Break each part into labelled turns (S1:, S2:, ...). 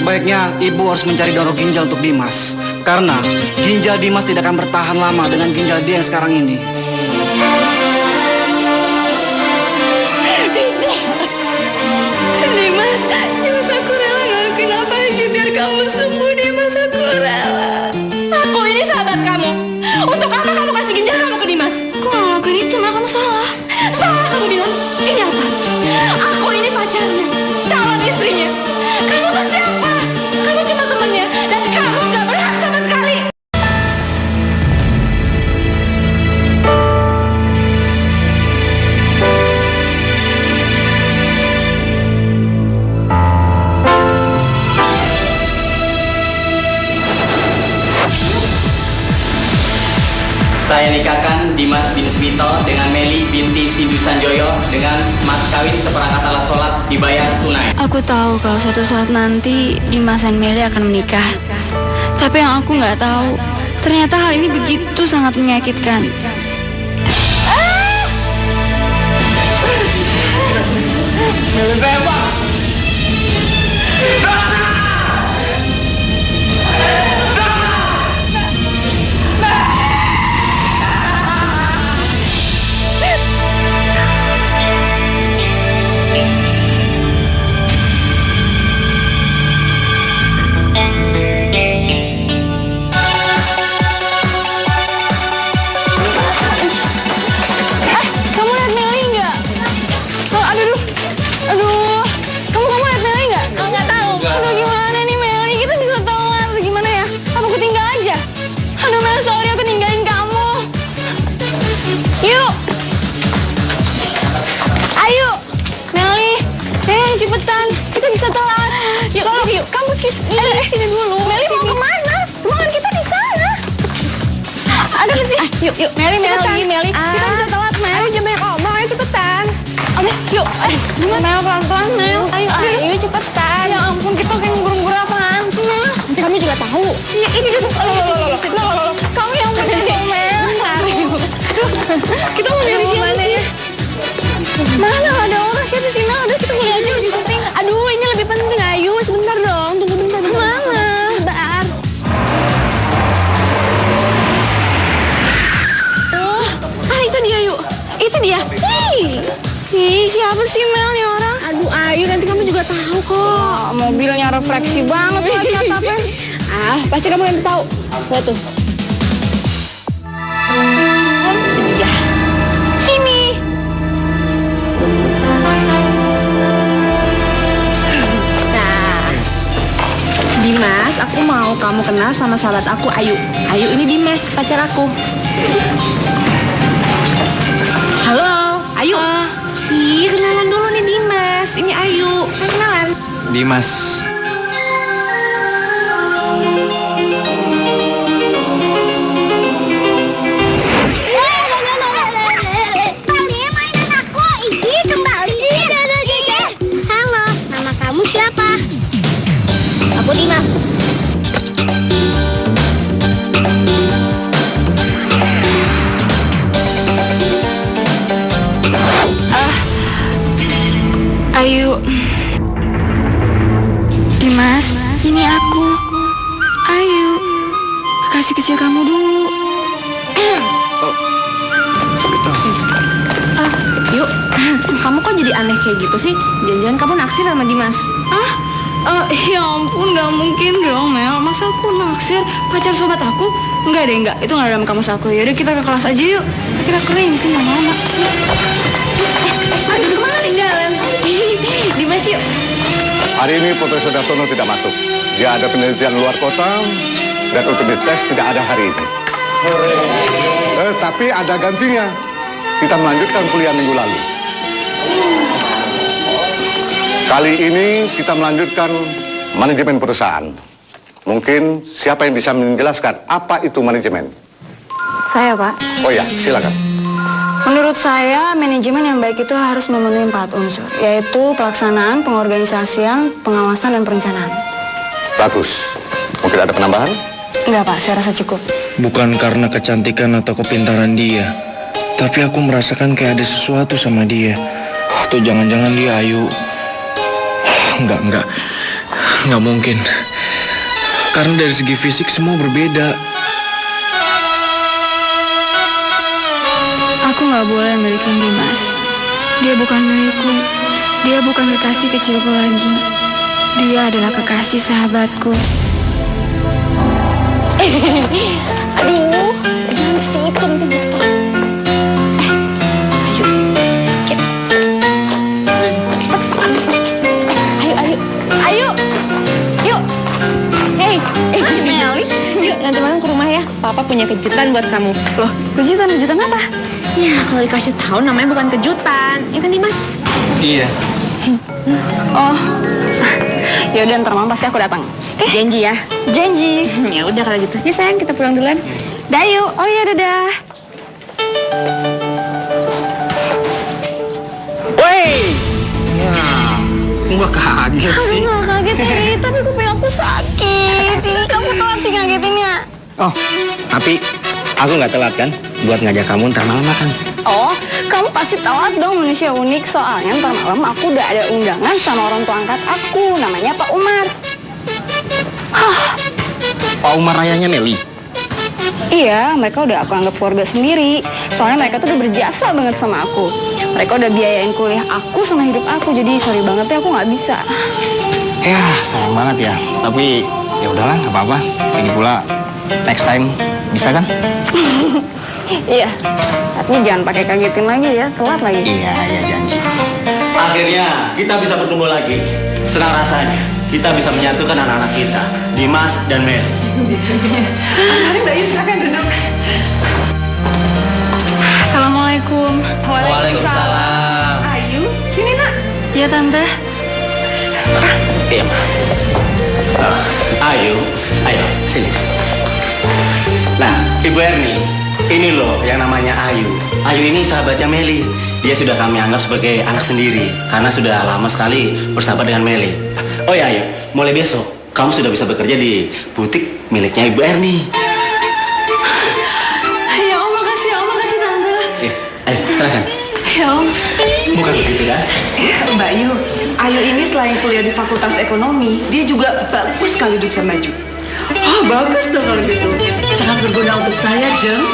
S1: Sebaiknya ibu harus mencari donor ginjal untuk Dimas. Karena ginjal Dimas tidak akan bertahan lama dengan ginjal dia yang sekarang ini.
S2: Tidak. Dimas, aku rela ngelakuin apa aja biar kamu sembuh. Dimas, aku rela. Aku ini sahabat kamu. Untuk apa kamu kasih ginjal kamu ke Dimas? Aku nggak ngelakuin itu, malah kamu salah. Salah kamu bilang? Ini apa? Aku ini pacarnya, calon istrinya. Kamu tuh siapa? Kamu cuma temennya dan kamu nggak berhak sama sekali.
S3: Saya nikahkan Dimas bin Smito dengan Meli binti Sindu Sanjoyo dengan mas kawin seperangkat alat sholat dibayar tunai.
S4: Aku tahu kalau suatu saat nanti Dimas dan Meli akan menikah. Tapi yang aku nggak tahu, ternyata hal ini begitu sangat menyakitkan.
S3: Meli saya, Pak.
S2: Cepetan, kita bisa telat. Yuk, yuk, kamu sini dulu. Meli mau kemana? Ruangan kita di sana. Ada apa sih? Yuk, Meli. Kita bisa telat, Mel. Jangan banyak ngomong, ayo cepetan. Yuk, Mel pelan-pelan, Mel. Ayo cepetan. Ya ampun, kita kayak ngurung-ngurung apaan sih, Mel? Nanti kamu juga tahu. Iya, ini duduk. Kamu yang betul, Mel. Kita mau nyari siapa ya? Mana ada orang, siapa sih Mel? Udah kita mulai aja, lebih penting. Aduh, ini lebih penting. Ayo, sebentar dong. Tunggu bentar. Mana? Sebentar. Itu dia, yuk. Itu dia. Ih, siapa sih Mel nih orang? Aduh, Ayu, nanti kamu juga tahu kok. Mobilnya refleksi banget atapnya. Pasti kamu nanti tahu. Lihat tuh. Itu dia. Sini. Dimas, aku mau kamu kenal sama sahabat aku, Ayu. Ayu ini Dimas, pacar aku. Halo, Ayu. Ih, kenalan dulu nih Dimas. Ini Ayu. Kenalan.
S5: Dimas.
S6: Kalian mainan aku. Ih, kembali. Halo, nama kamu siapa? Aku Dimas.
S4: Ayu. Dimas, ini aku. Ayu. Kekasih kecil kamu dulu.
S2: Yuk, kamu kok jadi aneh kayak gitu sih? Jangan-jangan kamu naksir sama Dimas?
S4: Ya ampun, gak mungkin dong Mel. Masa aku naksir pacar sobat aku? Enggak deh, enggak. Itu gak ada dalam kamus aku. Yaudah kita ke kelas aja yuk. Kita kering sih lama-lama.
S2: Aduh, kemana nih jalan? Dimas yuk.
S7: Hari ini Profesor Dasono tidak masuk. Dia ada penelitian luar kota dan untuk dites tidak ada hari ini. Tapi ada gantinya. Kita melanjutkan kuliah minggu lalu. Kali ini kita melanjutkan manajemen perusahaan. Mungkin siapa yang bisa menjelaskan apa itu manajemen?
S4: Saya, Pak.
S7: Oh ya, silakan.
S4: Menurut saya, manajemen yang baik itu harus memenuhi 4 unsur, yaitu pelaksanaan, pengorganisasian, pengawasan, dan perencanaan.
S7: Bagus. Mungkin ada penambahan?
S4: Enggak, Pak. Saya rasa cukup.
S5: Bukan karena kecantikan atau kepintaran dia, tapi aku merasakan kayak ada sesuatu sama dia. Atau jangan-jangan dia Ayu. Enggak. Nggak mungkin. Karena dari segi fisik semua berbeda.
S4: Aku nggak boleh milikin Dimas. Dia bukan milikku. Dia bukan kekasih kecilku lagi. Dia adalah kekasih sahabatku.
S2: Aduh, jangan ke situ nanti jatuh. Ayo. Yuk. Hey, Meli. Yuk, nanti malam ke rumah ya. Papa punya kejutan buat kamu.
S4: Loh, kejutan apa?
S2: Ya, kalau dikasih tahu namanya bukan kejutan. Ya kan, Dimas?
S5: Iya.
S4: Oh, ya udah ntar malam pasti aku datang.
S2: Janji ya.
S4: Janji.
S2: Ya udah kalau gitu. Ya sayang, kita pulang duluan.
S4: Dah yuk. Oh ya dadah.
S1: Woi! Ya, gua kaget sih.
S4: Nggak kaget Ri, tapi kuping aku sakit. Ih, kamu telat sih ngagetinnya.
S1: Oh, tapi aku nggak telat kan buat ngajak kamu ntar malam makan.
S4: Oh, kamu pasti telat dong manusia unik. Soalnya ntar malam aku udah ada undangan sama orang tua angkat aku. Namanya Pak Umar.
S1: Pak Umar ayahnya Meli.
S4: Iya, mereka udah aku anggap keluarga sendiri. Soalnya mereka tuh udah berjasa banget sama aku. Mereka udah biayain kuliah aku sama hidup aku. Jadi sorry banget ya, aku nggak bisa.
S1: Ya, sayang banget ya. Tapi ya udahlah, nggak apa-apa. Lagi pula next time bisa kan?
S4: Iya, tapi jangan pakai kagetin lagi ya, telat lagi.
S1: Iya, ya janji.
S3: Akhirnya kita bisa bertemu lagi. Senang rasanya kita bisa menyatukan anak-anak kita, Dimas dan Meli.
S2: Mari Mbak Yu, silakan duduk.
S4: Assalamualaikum.
S3: Waalaikumsalam.
S2: Ayu, sini nak.
S4: Ya tante.
S3: Iya, Ma. Ayo, sini. Nah, Ibu Erni, ini loh yang namanya Ayu. Ayu ini sahabatnya Meli. Dia sudah kami anggap sebagai anak sendiri karena sudah lama sekali bersahabat dengan Meli. Oh ya, Ayu, mulai besok kamu sudah bisa bekerja di butik miliknya Ibu Erni.
S4: Ya Om, makasih tante.
S3: Ayo, silakan.
S4: Ya Om.
S3: Bukan begitu kan?
S8: Mbak Yu, Ayu ini selain kuliah di Fakultas Ekonomi, dia juga bagus sekali duduk sama maju.
S9: Oh, bagus dong kalau gitu. Sangat berguna untuk saya, Jeng.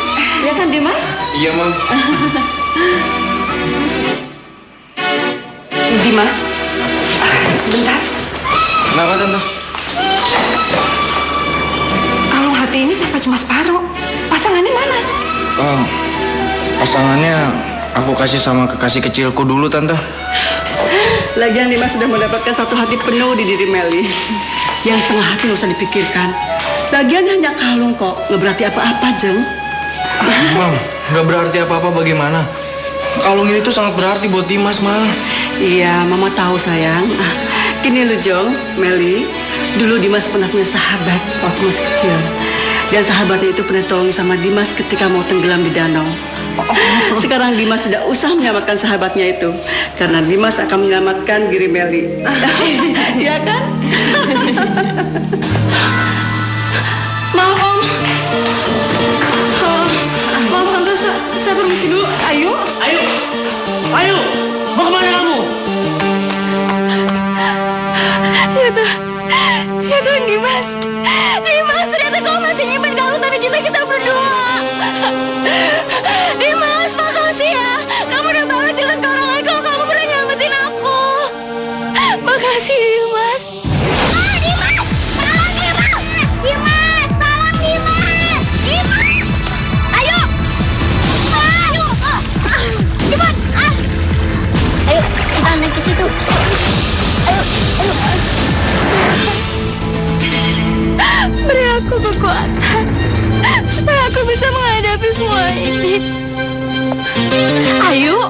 S9: Ya kan, Dimas?
S5: Iya, Mam.
S8: Dimas, sebentar.
S5: Kenapa, Tante?
S8: Kalung hati ini kenapa cuma separuh? Pasangannya mana?
S5: Pasangannya aku kasih sama kekasih kecilku dulu, Tante.
S9: Lagian Dimas sudah mendapatkan satu hati penuh di diri Meli. Yang setengah hati nggak usah dipikirkan. Lagian hanya kalung kok, nggak berarti apa-apa, Jeng.
S5: Mam, nggak berarti apa-apa bagaimana? Kalung ini tuh sangat berarti buat Dimas, Ma.
S9: Iya, Mama tahu sayang. Gini loh, Jong, Meli. Dulu Dimas pernah punya sahabat waktu masih kecil. Dan sahabatnya itu pernah tolong sama Dimas ketika mau tenggelam di danau. Sekarang Dimas tidak usah menyelamatkan sahabatnya itu, karena Dimas akan menyelamatkan diri Meli. Iya kan?
S4: Maaf Om. Maaf tante, saya permisi dulu.
S8: Ayu?
S3: Ayo, mau kemana kamu?
S4: Ya Tuhan Dimas, ternyata kau masih nyimpen kalung tanda cinta kita berdua. Dimas, makasih ya. Kamu udah bawa cerita ke orang lain kalau kamu pernah nyelamatin aku. Makasih Dimas.
S6: Dimas! Tolong Dimas! Dimas! Tolong Dimas! Dimas! Ayo! Ayo! Dimas! Ayo, kita main ke situ. Ayo!
S4: Beri aku kekuatan supaya aku bisa menghadapi semua ini. Ayu,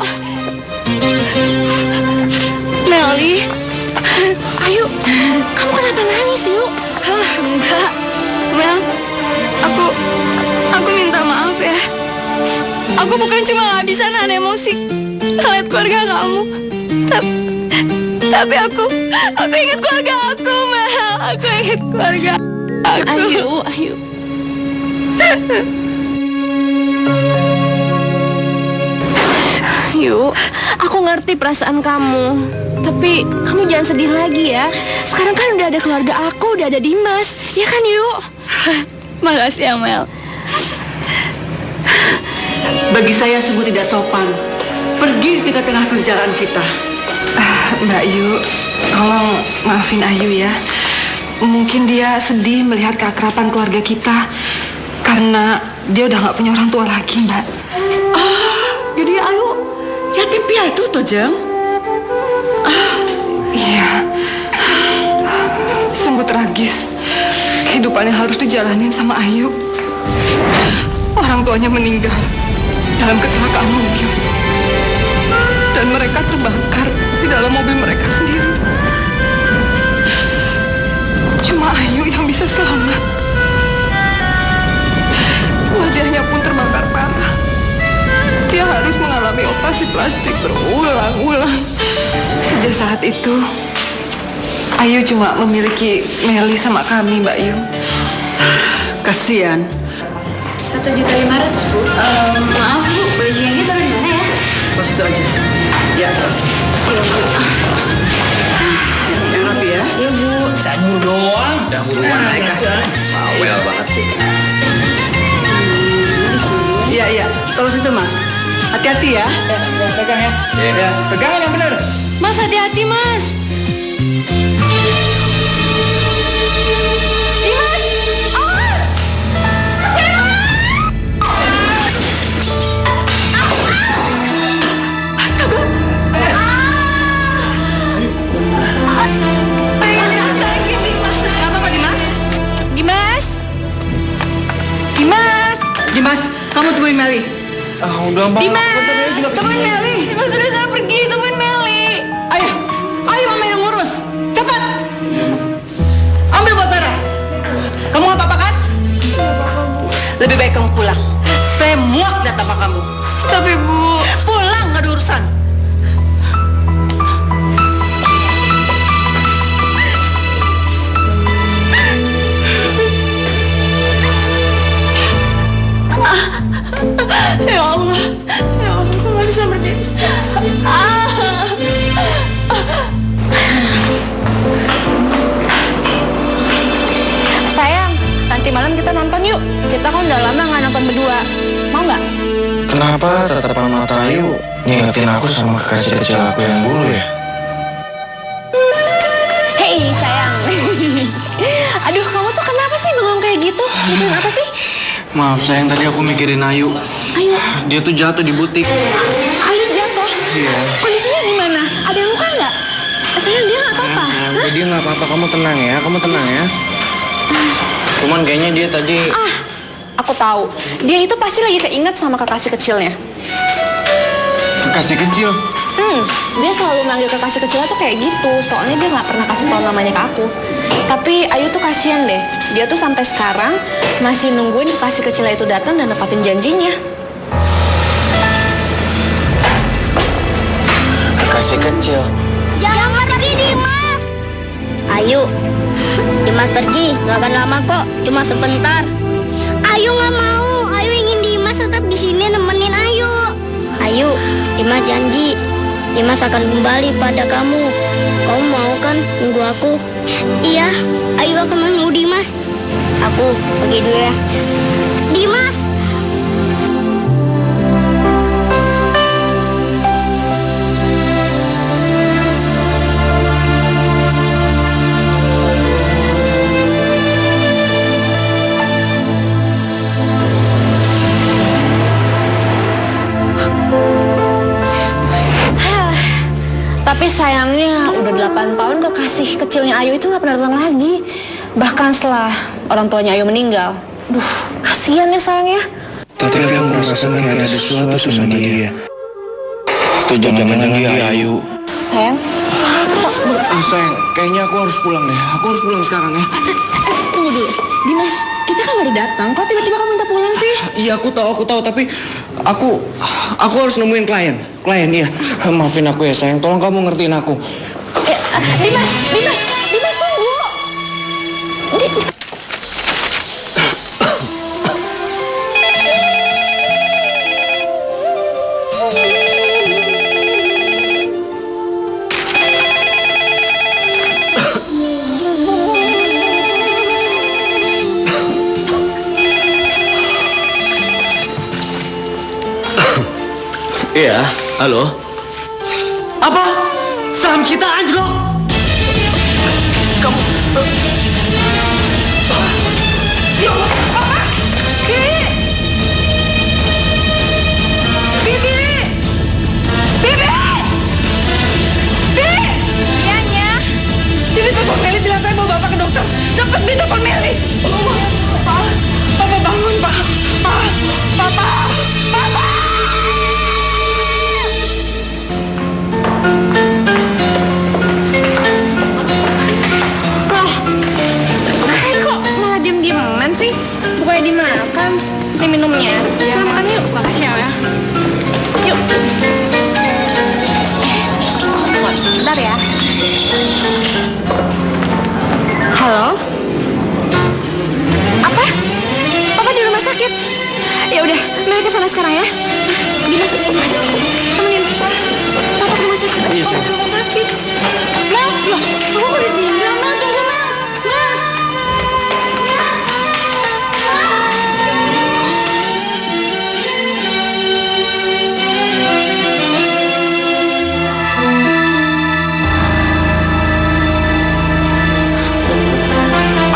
S4: Meli, Ayu, kamu kenapa nangis yuk? Enggak, Mel, aku minta maaf ya. Aku bukan cuma nggak bisa nahan emosi ngeliat keluarga kamu, tapi aku ingat keluarga aku, Mel. Aku ingat keluarga aku.
S2: Ayu. Yuk, aku ngerti perasaan kamu. Tapi kamu jangan sedih lagi ya. Sekarang kan udah ada keluarga aku, udah ada Dimas. Ya kan, Yuk?
S4: Makasih ya, Mel.
S9: Bagi saya sungguh tidak sopan pergi di tengah-tengah pembicaraan kita.
S8: Mbak Yu, tolong maafin Ayu ya. Mungkin dia sedih melihat keakraban keluarga kita karena dia udah nggak punya orang tua lagi, Mbak.
S9: Jadi Ayu yatim piatu toh, Jeng?
S8: Iya. Sungguh tragis kehidupan yang harus dijalanin sama Ayu. Orang tuanya meninggal dalam kecelakaan mobil. Dan mereka terbakar di dalam mobil mereka sendiri. Cuma Ayu yang bisa selamat. Wajahnya pun terbakar parah. Dia harus mengalami operasi plastik berulang-ulang. Sejak saat itu, Ayu cuma memiliki Meli sama kami, Mbak Yu.
S9: Kasihan.
S4: 1.500.000, Bu. Maaf, Bu. Baju yang ini taruh di mana ya?
S9: Terus itu aja. Ya, terus. Yang rapi ya.
S4: Iya, Bu.
S5: Canur doang. Udah buruan aja.
S3: Bawel banget sih.
S9: Iya, iya. Terus itu, Mas. Hati-hati ya.
S5: Pegang ya. Ya, pegangin yang bener.
S4: Mas, hati-hati, Mas. Dimas!
S9: Astaga. Gak apa-apa, Dimas?
S2: Dimas! Dimas!
S9: Dimas, kamu temuin Meli.
S5: Udah, Bang.
S2: Dimas!
S9: Temuin Meli.
S2: Dimas udah saya pergi, temuin Meli.
S9: Ayo, ayo mama yang ngurus. Cepat. Ambil buat merah. Kamu nggak apa-apa kan? Lebih baik kamu pulang. Saya muak lihat apa kamu.
S2: Tapi, Bu...
S9: Pulang, nggak ada urusan.
S2: Ya Allah, aku nggak bisa berdiri. Sayang, nanti malam kita nonton yuk. Kita kan udah lama nggak nonton berdua. Mau nggak?
S5: Kenapa tatapan mata Ayu ngingetin aku sama kekasih kecil aku yang dulu ya?
S2: Hei sayang. Aduh, kamu tuh kenapa sih bengong kayak gitu? Mikirin apa sih?
S5: Maaf sayang, tadi aku mikirin Ayu.
S2: Ayu,
S5: Dia tuh jatuh di butik.
S2: Ayu jatuh.
S5: Iya.
S2: Kondisinya gimana? Ada yang luka nggak? Sayang, dia nggak apa-apa.
S5: Sayang, udah dia nggak apa-apa. Kamu tenang ya, kamu tenang ya. Cuman kayaknya dia tadi...
S2: Aku tahu. Dia itu pasti lagi keinget sama kekasih kecilnya.
S5: Kekasih kecil?
S2: Dia selalu manggil kekasih kecilnya tuh kayak gitu. Soalnya dia nggak pernah kasih tahu namanya ke aku. Tapi Ayu tuh kasihan deh. Dia tuh sampai sekarang masih nungguin kekasih kecilnya itu datang dan nepatin janjinya.
S5: Kekasih kecil?
S6: Jangan pergi, Dimas. Ayu, Dimas pergi. Gak akan lama kok, cuma sebentar. Ayu nggak mau. Ayu ingin Dimas tetap di sini nemenin Ayu. Ayu, Dimas janji. Dimas akan kembali pada kamu. Kamu mau kan nunggu aku? Iya, Ayu akan menunggu Dimas. Aku pergi dulu ya. Dimas!
S2: Tapi sayangnya udah 8 tahun kekasih kecilnya Ayu itu nggak pernah datang lagi. Bahkan setelah orang tuanya Ayu meninggal. Duh, kasihan ya sayangnya.
S5: Tapi aku merasakan kayak ada sesuatu sama dia. Itu jangan-jangan dia Ayu.
S2: Sayang.
S5: Sayang, kayaknya aku harus pulang deh. Aku harus pulang sekarang ya.
S2: Tunggu dulu. Dimas, kita kan baru datang. Kok tiba-tiba kamu minta pulang sih?
S5: Iya, aku tahu, tapi aku harus nemuin klien. Klien, iya. Maafin aku ya, sayang. Tolong kamu ngertiin aku.
S2: Dimas tunggu.
S3: Iya, halo.
S5: Apa? Saham kita anjlok? Kamu...
S8: Ya Allah, Papa! Bibi!
S2: Iya, Nya.
S8: Bibi telepon Meli bilang saya bawa Bapak ke dokter. Cepat Bibi telepon Meli. Papa bangun, Pak. Papa!
S2: Kok malah diem-dieman sih? Bukannya dimakan. Ini minumnya. Kita makan yuk.
S4: Makasih ya, Mel.
S2: Yuk. Bentar ya. Halo? Apa? Papa di rumah sakit? Ya udah, Mel ke sana sekarang ya. Dimas, temenin Papa ke rumah sakit.
S5: Iya, sayang.
S2: Ke rumah sakit. Mel, loh, aku udah ditinggal, Mel. Tunggu, Mel.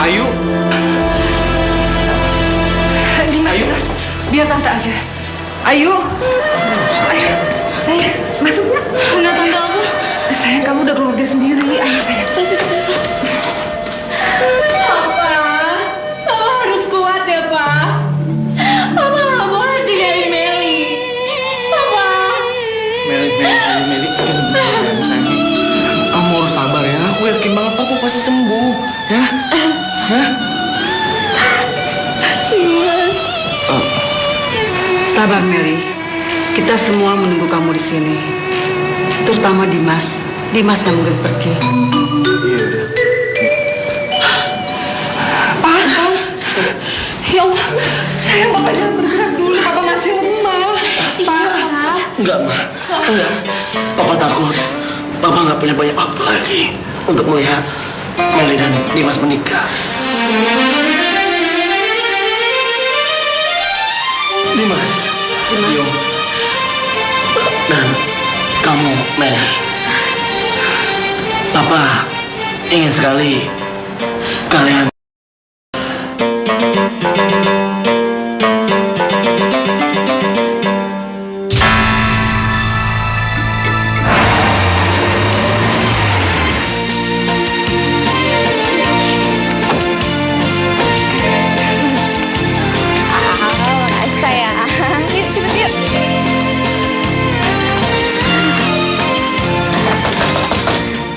S5: Ayu.
S8: Dimas, biar tante aja. Ayu. Sayang, masuk nak.
S4: Enggak, tante aku.
S8: Sayang, kamu udah keluarga sendiri. Ayo sayang.
S4: Papa harus kuat ya, Pak. Papa nggak boleh tinggalin Meli. Papa.
S5: Meli. Sayang. Kamu harus sabar ya. Aku yakin banget Papa pasti sembuh. Ya? Hah?
S9: Sabar Meli, kita semua menunggu kamu di sini. Terutama Dimas. Dimas nggak mungkin pergi.
S5: Iya udah.
S8: Pak. Ya Allah, sayang Papa jangan bergerak dulu. Papa masih lemah. Pak.
S5: Enggak, Ma. Enggak. Papa takut. Papa nggak punya banyak waktu lagi untuk melihat Meli dan Dimas menikah. Dimas. Yo. Dan kamu, Meli. Papa ingin sekali kalian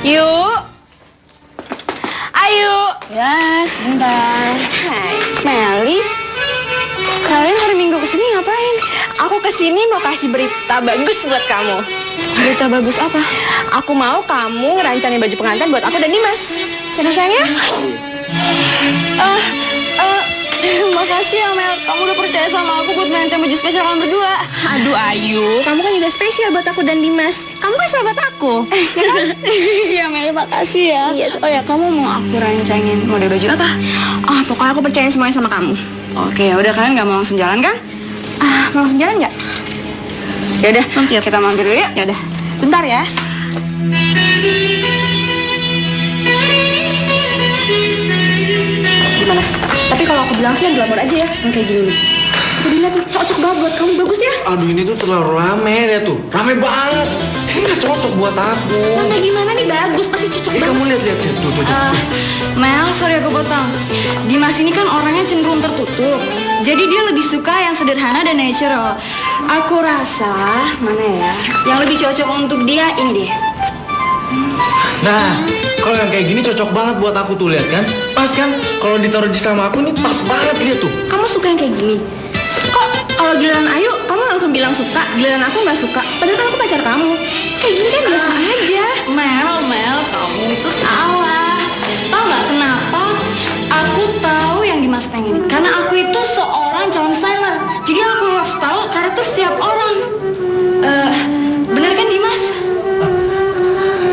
S2: Yuk. Ayo.
S4: Ya, sebentar.
S2: Hai.
S4: Meli, kalian hari Minggu kesini ngapain?
S2: Aku kesini mau kasih berita bagus buat kamu.
S4: Berita bagus apa?
S2: Aku mau kamu ngerancangin baju pengantin buat aku dan Dimas. Sayang ya?
S4: Terima kasih ya, Mel. Kamu udah percaya sama aku buat merancang baju spesial kalian berdua.
S2: Aduh Ayu, kamu kan juga spesial buat aku dan Dimas. Kamu kan sahabat aku.
S4: Iya, Mel. Makasih ya.
S2: Iya.
S4: Oh ya, kamu mau aku rancangin model baju apa?
S2: Pokoknya aku percaya semuanya sama kamu.
S4: Oke, udah kalian nggak mau langsung jalan kan?
S2: Mau langsung jalan nggak?
S4: Yaudah, kita mampir dulu ya.
S2: Yaudah, bentar ya. Gimana? Tapi kalau aku bilang sih yang glamor aja ya, yang kayak gini nih. Aku dilihat nih, cocok banget buat kamu, bagus ya?
S5: Aduh ini tuh terlalu rame ya tuh. Rame banget. Ini nggak cocok buat aku.
S2: Sampai gimana nih, bagus, pasti cocok banget.
S5: Kamu lihat tuh.
S4: Mel, sorry aku potong. Dimas ini kan orangnya cenderung tertutup. Jadi dia lebih suka yang sederhana dan natural. Aku rasa, mana ya, yang lebih cocok untuk dia ini deh.
S5: Nah, kalau yang kayak gini cocok banget buat aku tuh, lihat kan? Pas kan? Kalau ditaruh di sama aku nih pas banget lihat tuh.
S2: Kamu suka yang kayak gini? Kok kalau giliran Ayu, kamu langsung bilang suka, giliran aku nggak suka. Padahal kan aku pacar kamu. Kayak gini kan biasa aja.
S4: Mel, kamu itu salah. Tahu nggak kenapa? Aku tahu yang Dimas pengen. Karena aku itu seorang calon desainer. Jadi aku harus tahu karakter setiap orang. Benar kan Dimas?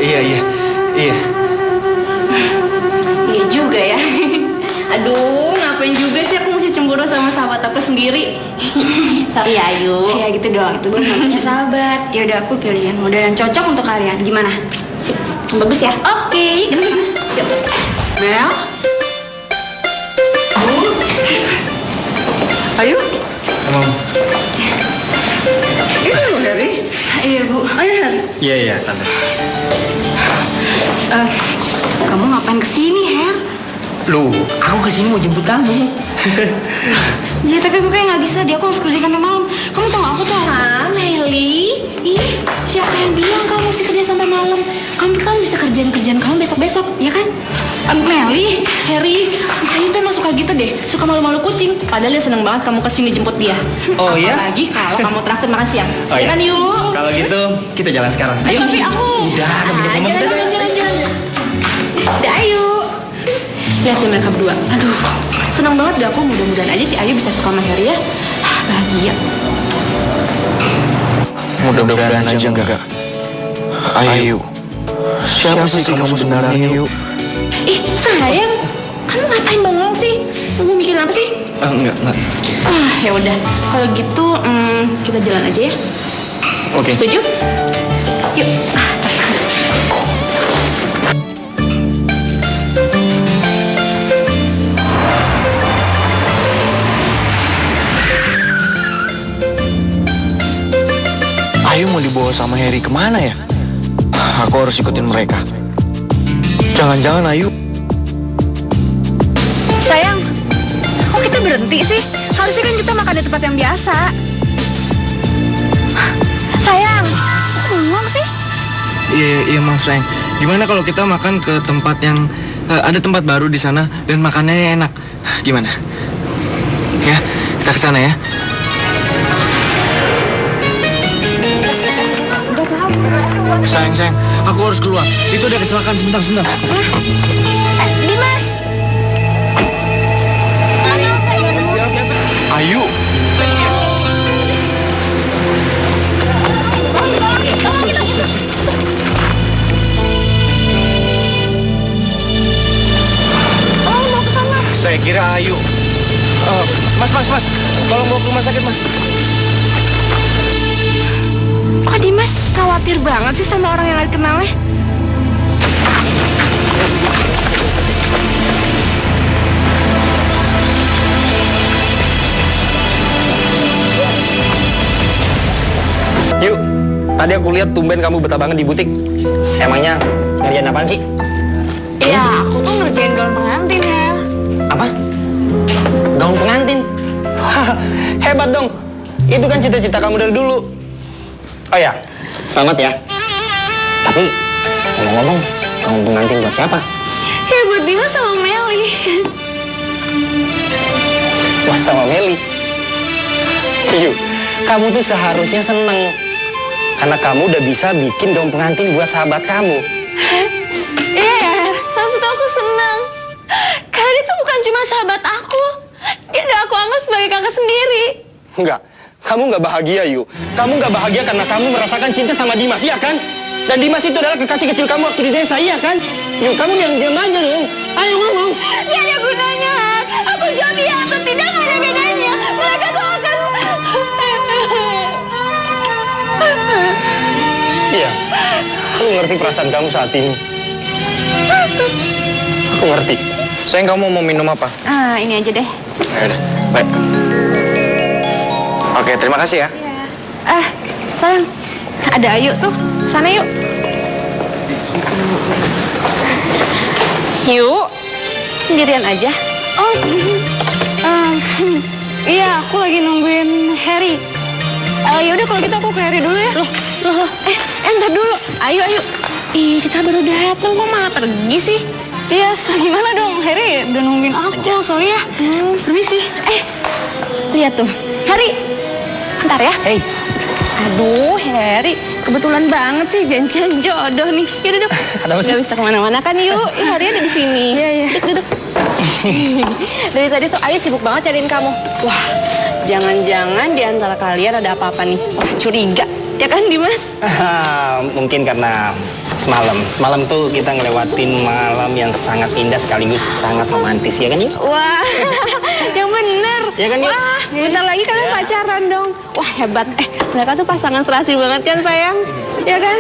S5: Iya.
S2: Iya juga ya. Aduh, ngapain juga sih aku mesti cemburu sama sahabat aku sahabatku sendiri. Sorry ya, Ayu.
S4: Ya gitu dong, itu bukan namanya sahabat. Ya udah aku pilihin model yang cocok untuk kalian. Gimana?
S2: Sip, bagus ya.
S4: Oke, gitu.
S2: Yuk.
S9: Mel? Ayo. Ini loh, Harry.
S4: Iya, Bu.
S9: Ayo, Harry.
S3: Iya, Tante.
S4: Kamu ngapain kesini, Her?
S3: Loh, aku kesini mau jemput kamu.
S4: Ya tapi aku kayak nggak bisa, dia aku harus kerja sampai malam. Kamu tau gak aku tuh?
S2: Ah, Meli. Ih, siapa yang bilang kamu mesti kerja sampai malam? Kamu kan bisa kerjaan kamu besok-besok, ya kan?
S4: Meli,
S2: Harry, Ayu tuh emang suka gitu deh, suka malu-malu kucing. Padahal dia seneng banget kamu kesini jemput dia.
S3: Oh iya?
S2: Apalagi kalau kamu traktir makan siang.
S3: Oh,
S2: Ya
S3: iya.
S2: kan, Yu?
S3: Kalau gitu, kita jalan sekarang.
S2: Ayo, tapi aku.
S3: Udah, ada punya teman.
S2: Jalan. Udah, Ayu. Lihat deh mereka berdua. Aduh, senang banget deh aku. Mudah-mudahan aja si Ayu bisa suka sama Harry ya. Bahagia.
S10: Mudah-mudahan aja enggak. Ayu, siapa sih kamu sebenarnya, Yu?
S2: Ih, sayang. Kamu ngapain bengong sih? Kamu mikirin apa sih?
S10: Enggak.
S2: Ya udah. Kalau gitu, kita jalan aja ya.
S10: Oke.
S2: Setuju? Yuk.
S10: Ayu mau dibawa sama Harry kemana ya? Aku harus ikutin mereka. Jangan-jangan Ayu.
S2: Sayang, kok kita berhenti sih? Harusnya kan kita makan di tempat yang biasa. Sayang, bengong sih?
S10: Iya maaf sayang. Gimana kalau kita makan ke tempat yang ada tempat baru di sana dan makanannya enak? Gimana? Ya, kita ke sana ya. Sayang, aku harus keluar. Itu ada kecelakaan, sebentar.
S2: Dimas.
S10: Ayu.
S2: Oh, mau ke sana.
S10: Saya kira Ayu. Mas. Tolong bawa ke rumah sakit, Mas.
S2: Kok Dimas khawatir banget sih sama orang yang gak dikenalnya?
S3: Yuk, tadi aku lihat tumben kamu betah banget di butik. Emangnya ngerjain apaan sih?
S4: Iya, aku tuh ngerjain gaun pengantin, Her.
S3: Apa? Gaun pengantin? Hebat dong. Itu kan cita-cita kamu dari dulu. Oh ya, selamat ya. Tapi ngomong-ngomong, gaun pengantin buat siapa?
S4: Ya buat Dimas sama Meli.
S3: Wah, sama Meli. Yuk, kamu tuh seharusnya seneng. Karena kamu udah bisa bikin gaun pengantin buat sahabat kamu.
S4: Iya, Her. Maksud aku senang. Karena dia tuh bukan cuma sahabat aku. Dia udah aku anggap sebagai kakak sendiri.
S3: Enggak, kamu nggak bahagia, Yu. Kamu nggak bahagia karena kamu merasakan cinta sama Dimas, iya kan? Dan Dimas itu adalah kekasih kecil kamu waktu di desa, iya kan? Yu, kamu diam aja dong. Ayo ngomong.
S4: Gak ada gunanya, Her. Aku jawab iya atau tidak, gak ada bedanya. Mereka tuh akan...
S3: Iya, aku ngerti perasaan kamu saat ini. Aku ngerti.
S10: Sayang, kamu mau minum apa?
S2: Ini aja deh.
S10: Ya udah, baik. Oke, terima kasih ya.
S2: Sayang, ada Ayu tuh. Sana yuk. Yuk, sendirian aja.
S4: Oh, iya, aku lagi nungguin Harry. Yaudah kalau gitu aku ke Harry dulu ya.
S2: Loh, entar dulu. Ayo. Ih, kita baru datang kok malah pergi sih.
S4: Iya, so gimana dong? Harry udah nungguin aku, sorry ya. Permisi.
S2: Lihat tuh. Harry, bentar ya.
S10: Hey.
S2: Aduh, Harry, kebetulan banget sih janjian jodoh nih. Yaudah,
S3: Ada apa sih?
S2: Gak bisa kemana-mana kan, yuk. Harry ada di sini.
S4: Iya.
S2: Duduk. Dari tadi tuh Ayu sibuk banget cariin kamu. Wah, jangan-jangan di antara kalian ada apa-apa nih. Wah, curiga. Ya kan, Dimas?
S3: Mungkin karena
S11: Semalam tuh kita ngelewatin malam yang sangat indah sekaligus sangat romantis, ya kan Yu?
S2: Wah, yang bener.
S11: Ya kan Yu?
S2: Wah, bentar lagi kalian pacaran dong. Wah, hebat. Mereka tuh pasangan serasi banget kan, sayang? Ya kan?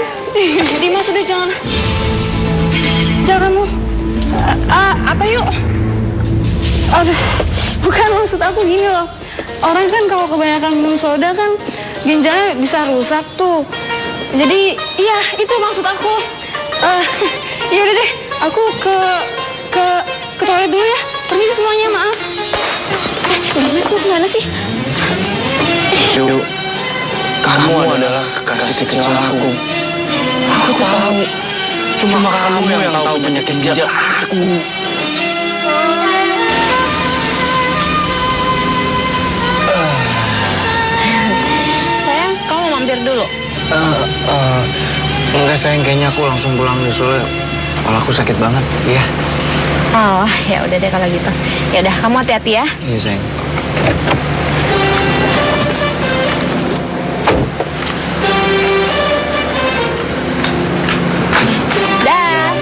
S4: Dimas udah jangan kamu.
S2: Apa Yuk? Aduh, bukan maksud aku gini loh. Orang kan kalau kebanyakan minum soda kan ginjalnya bisa rusak tuh. Jadi, iya itu maksud aku. Ya udah deh, aku ke toilet dulu ya. Permisi semuanya, maaf. Dimas mau kemana sih?
S10: Yuk, kamu adalah kekasih kecil aku. Aku tahu. Cuma kamu yang tahu penyakit ginjal aku.
S2: Sayang, kamu mau mampir dulu?
S10: Enggak sayang, kayaknya aku langsung pulang deh soalnya kepala aku sakit banget, iya.
S2: Oh, ya udah deh kalau gitu. Ya udah, kamu hati-hati ya.
S10: Iya sayang.
S2: Dah.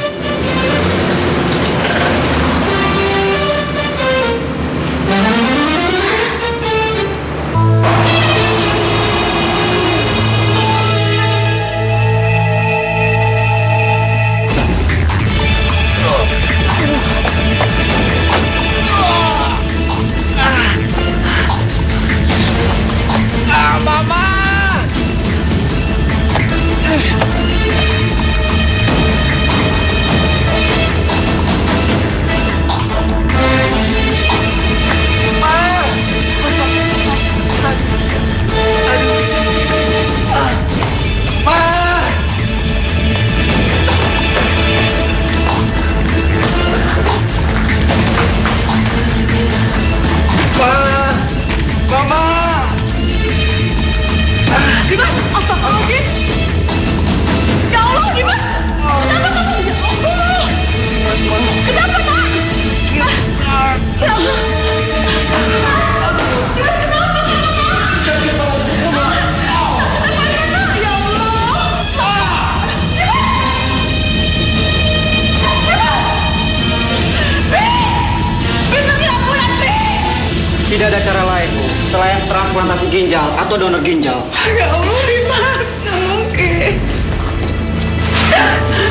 S1: Tidak ada cara lain, Bu, selain transplantasi ginjal atau donor ginjal.
S8: Ya Allah, Dimas, nggak mungkin.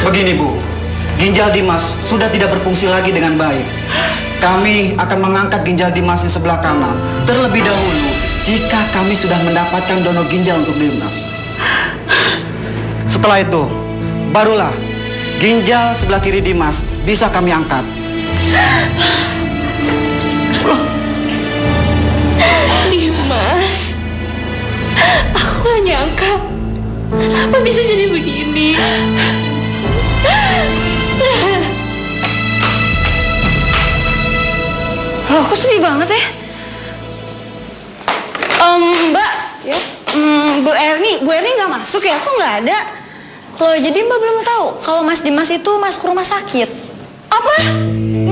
S1: Begini, Bu, ginjal Dimas sudah tidak berfungsi lagi dengan baik. Kami akan mengangkat ginjal Dimas di sebelah kanan terlebih dahulu jika kami sudah mendapatkan donor ginjal untuk Dimas. Setelah itu, barulah ginjal sebelah kiri Dimas bisa kami angkat.
S2: Dimas, aku gak nyangka kenapa bisa jadi begini. Loh, aku sedih banget ya. Mbak, ya? Bu Erni nggak masuk ya? Aku nggak ada.
S4: Loh, jadi Mbak belum tahu kalau Mas Dimas itu masuk rumah sakit.
S2: Apa?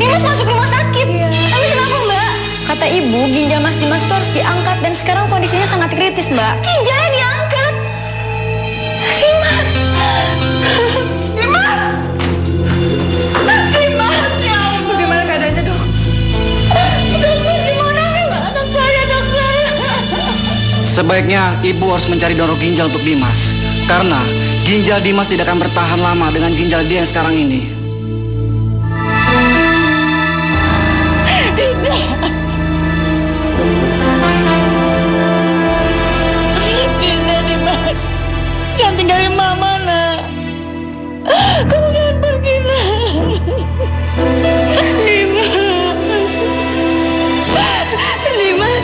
S2: Dimas masuk rumah sakit?
S4: Iya.
S2: Tapi kenapa Mbak?
S4: Kata ibu, ginjal Mas Dimas itu harus diangkat dan sekarang kondisinya sangat kritis, Mbak.
S2: Ginjalnya diangkat? Dimas! Dimas! Dimas, ya Allah.
S8: Bagaimana keadaannya, Dok?
S2: Dokter, gimana nih anak saya, dokter?
S1: Sebaiknya Ibu harus mencari donor ginjal untuk Dimas. Karena ginjal Dimas tidak akan bertahan lama dengan ginjal dia yang sekarang ini.
S2: Tidak. Tidak, Dimas. Jangan tinggalin Mama, nak. Kamu jangan pergi, nak. Dimas,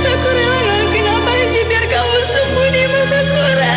S2: aku rela ngelakuin apa aja biar kamu sembuh, Dimas, aku rela.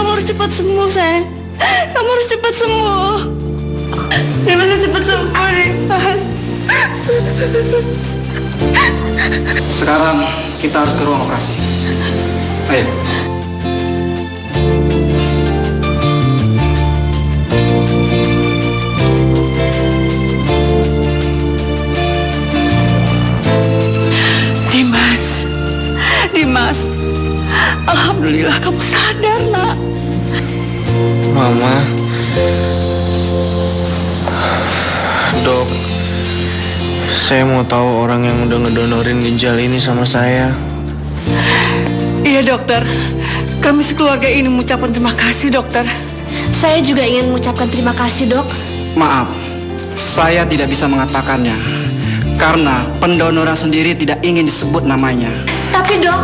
S4: Kamu harus cepat sembuh, sayang. Kamu harus cepat sembuh. Dimas harus cepat sembuh, Dimas.
S1: Sekarang kita harus ke ruang operasi. Ayo.
S9: Dimas, alhamdulillah kamu sadar, nak.
S10: Mama, Dok, saya mau tahu orang yang udah ngedonorin ginjal ini sama saya.
S9: Iya, dokter. Kami sekeluarga ini mengucapkan terima kasih, dokter.
S2: Saya juga ingin mengucapkan terima kasih, Dok.
S1: Maaf, saya tidak bisa mengatakannya karena pendonoran sendiri tidak ingin disebut namanya.
S2: Tapi Dok,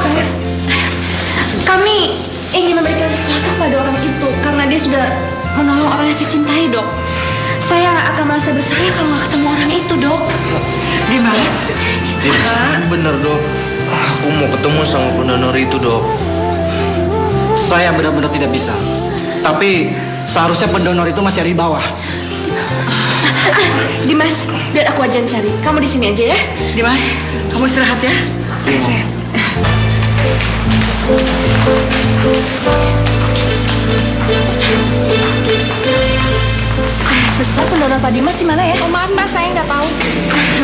S2: kami ingin memberikan sesuatu pada orang itu karena dia sudah menolong orang yang saya cintai, Dok. Saya akan merasa bersalah kalau nggak ketemu orang itu, Dok.
S9: Dimas,
S10: Bener, Dok. Aku mau ketemu sama pendonor itu, Dok.
S1: Saya benar-benar tidak bisa. Tapi seharusnya pendonor itu masih ada di bawah.
S2: Dimas, biar aku aja yang cari. Kamu di sini aja ya.
S9: Dimas, kamu istirahat ya. Ayo, sayang.
S2: Suster, pendonor Pak Dimas di mana ya? Oh, maaf Mbak, saya nggak tahu.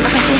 S2: Makasih.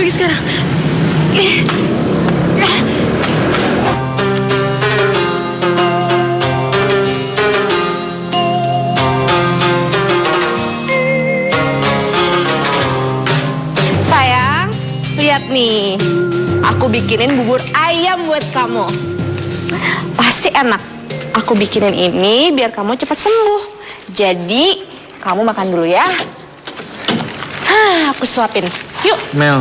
S4: Sekarang.
S2: Sayang, lihat nih. Aku bikinin bubur ayam buat kamu. Pasti enak. Aku bikinin ini biar kamu cepat sembuh. Jadi, kamu makan dulu ya. Aku suapin. Yuk.
S10: Mel,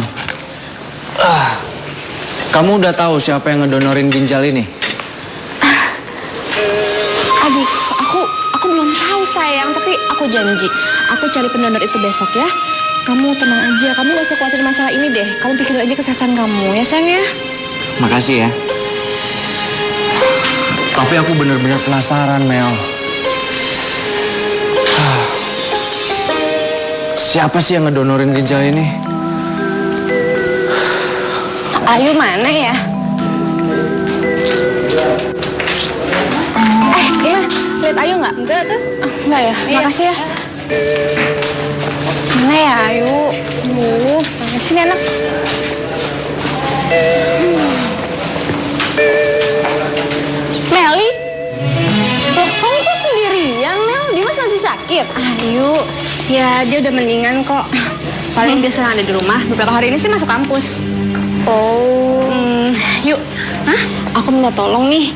S10: kamu udah tahu siapa yang ngedonorin ginjal ini?
S2: Aduh, aku belum tahu sayang, tapi aku janji aku cari pendonor itu besok ya. Kamu tenang aja, kamu gak usah khawatir masalah ini deh. Kamu pikirin aja kesehatan kamu ya sayang ya.
S10: Makasih ya. Tapi aku bener-bener penasaran, Mel. Siapa sih yang ngedonorin ginjal ini?
S2: Ayu mana ya? Ima, lihat Ayu nggak? Enggak tuh. Enggak ya? Makasih ya. Mana ya Ayu? Mana sih anak?
S4: Meli? Loh, kamu kok sendirian, Mel? Dimas masih sakit?
S2: Ayu, ya dia udah mendingan kok. Paling dia sering ada di rumah. Beberapa hari ini sih masuk kampus.
S4: Oh.
S2: Yuk. Hah? Aku minta tolong nih.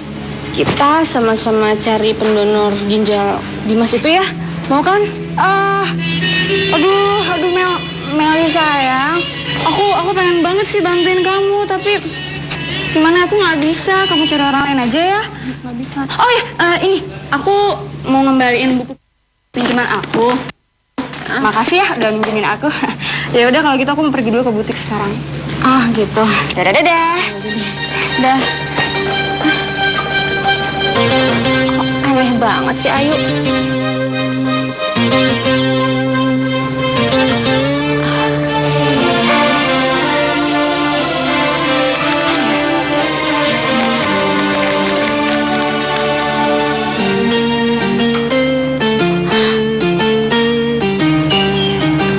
S2: Kita sama-sama cari pendonor ginjal Dimas itu ya. Mau kan?
S4: Aduh Meli sayang. Aku pengen banget sih bantuin kamu, tapi gimana aku nggak bisa. Kamu cari orang lain aja ya. Nggak bisa. Oh ya, ini aku mau ngembaliin buku pinjaman aku. Makasih ya udah minjemin aku. Ya udah kalau gitu aku mau pergi dulu ke butik sekarang.
S2: Ah gitu.
S4: Dadah.
S2: Dah. Aneh banget sih Ayu.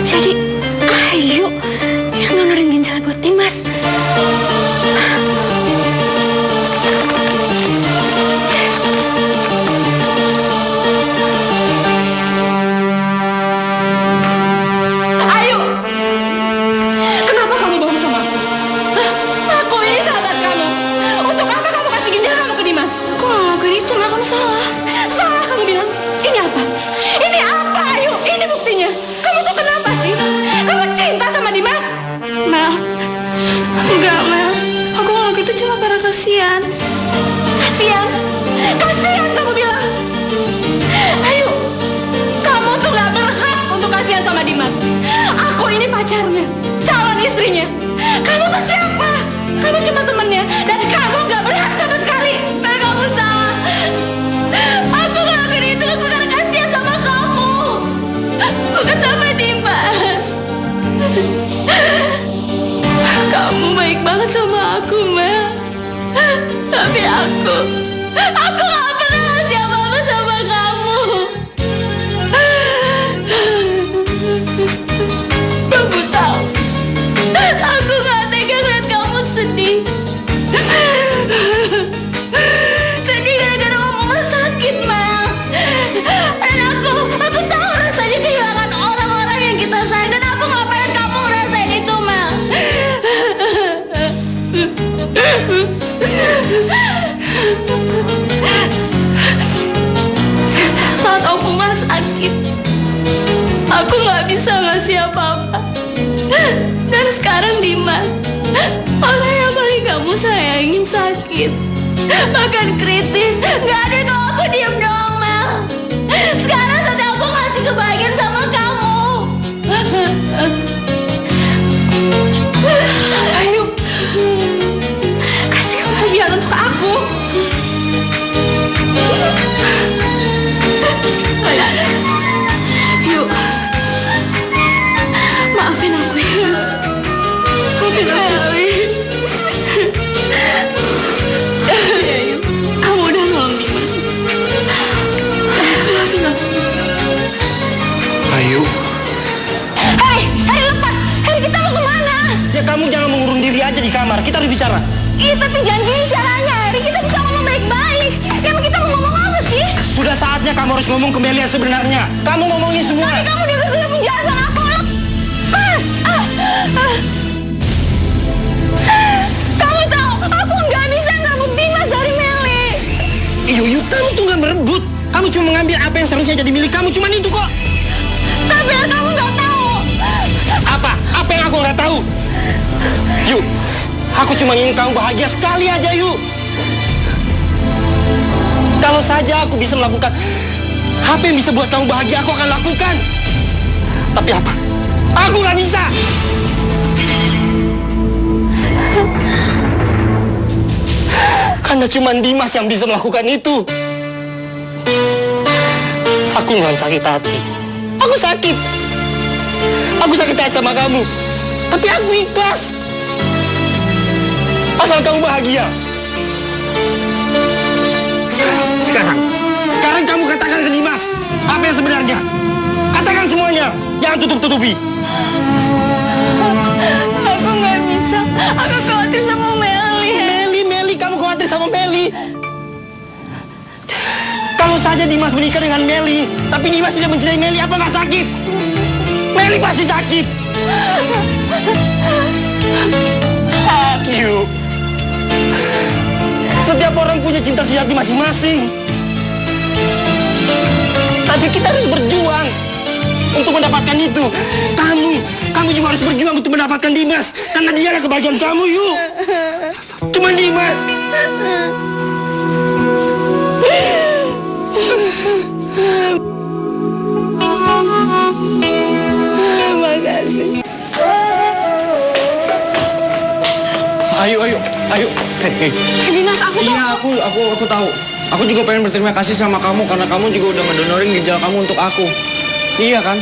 S2: Jadi Ayu yang donorin ginjal buat Dimas.
S4: salah. Salah kamu bilang. Ini apa? Ini apa, Ayu? Ini buktinya. Kamu tuh kenapa sih? Kamu cinta sama Dimas? Mel. Enggak, Mel. Aku ngomong gitu cuma karena kasihan. Kasihan? Kasihan kamu bilang. Ayu, kamu tuh gak berhak untuk kasihan sama Dimas. Aku ini pacarnya, calon istrinya. Kamu tuh siapa? Kamu cuma temennya, dan kamu gak berhak sama sekali. Dan kamu salah. Aku ngelakuin itu karena kasihan sama kamu, bukan sama Dimas. Kamu baik banget sama aku, Mel. Tapi aku gak pernah ngasih apa-apa sama kamu. Kamu tahu, aku gak tega lihat kamu sedih. Sedih gara-gara mama sakit, Mel. Dan aku tahu rasanya kehilangan orang-orang yang kita sayang. Dan aku gak pengen kamu ngerasain itu, Mel. Saat Om Umar sakit, aku gak bisa ngasih apa-apa. Dan sekarang Dimas, orang yang paling kamu sayangin sakit, bahkan kritis. Gak ada kalau aku diem doang, Mel. Sekarang saatnya aku ngasih kebahagiaan sama kamu. Ayo, kasih kebahagiaan untuk aku. Yuk, maafin aku ya. Maafin aku. Ya, yuk. Kamu udah nolong Dimas. Maafin aku.
S10: Ayu.
S4: Hei, lepas. Hei, kita mau kemana?
S11: Ya kamu jangan mengurung diri aja di kamar. Kita harus bicara.
S4: Iya, tapi jangan gini caranya, Harry. Kita bisa ngomong baik-baik. Emang kita mau ngomong apa sih?
S11: Sudah saatnya kamu harus ngomong ke Meli yang sebenarnya. Kamu ngomongin semua.
S4: Tapi kamu dengar dulu penjelasan aku. Lepas. Kamu tahu, aku nggak bisa ngerebut Dimas dari Meli.
S11: Yuk, kamu tuh nggak merebut. Kamu cuma mengambil apa yang seharusnya jadi milik kamu. Cuman itu kok.
S4: Tapi kamu nggak tahu.
S11: Apa? Apa yang aku nggak tahu? Yuk, aku cuma ingin kamu bahagia sekali aja, yuk. Kalau saja aku bisa melakukan apa yang bisa buat kamu bahagia, aku akan lakukan. Tapi apa? Aku nggak bisa. Karena cuma Dimas yang bisa melakukan itu. Aku nggak sakit hati. Aku sakit. Aku sakit hati sama kamu. Tapi aku ikhlas. Asal kamu bahagia. Sekarang kamu katakan ke Dimas apa yang sebenarnya. Katakan semuanya. Jangan tutup-tutupi.
S4: Aku nggak bisa. Aku khawatir sama Meli.
S11: Meli, kamu khawatir sama Meli. Kalau saja Dimas menikah dengan Meli, tapi Dimas tidak mencintai Meli, apa nggak sakit? Meli pasti sakit. Yuk. Setiap orang punya cinta sejati masing-masing. Tapi kita harus berjuang untuk mendapatkan itu. Kamu juga harus berjuang untuk mendapatkan Dimas. Karena dialah kebahagiaan kamu, yuk. Cuma Dimas.
S4: Makasih.
S10: Ayo. Hei.
S4: Dimas, aku tuh...
S10: Iya, aku tahu. Aku juga pengen berterima kasih sama kamu karena kamu juga udah mendonorin ginjal kamu untuk aku. Iya kan?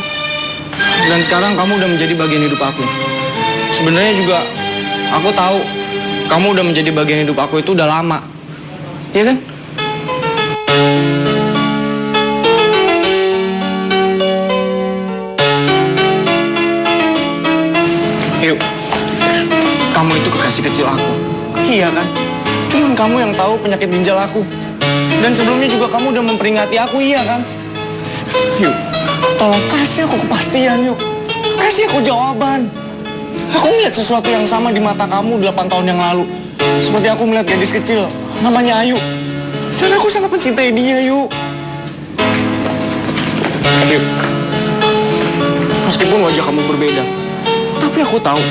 S10: Dan sekarang kamu udah menjadi bagian hidup aku. Sebenarnya juga aku tahu kamu udah menjadi bagian hidup aku itu udah lama. Iya kan? Yuk. Kamu itu kekasih kecil aku. Iya kan? Cuman kamu yang tahu penyakit ginjal aku. Dan sebelumnya juga kamu udah memperingati aku, iya kan? Yuk, tolong kasih aku kepastian, yuk. Kasih aku jawaban. Aku melihat sesuatu yang sama di mata kamu 8 tahun yang lalu. Seperti aku melihat gadis kecil, namanya Ayu. Dan aku sangat mencintai dia, Yu. Ayu, meskipun wajah kamu berbeda, tapi aku tahu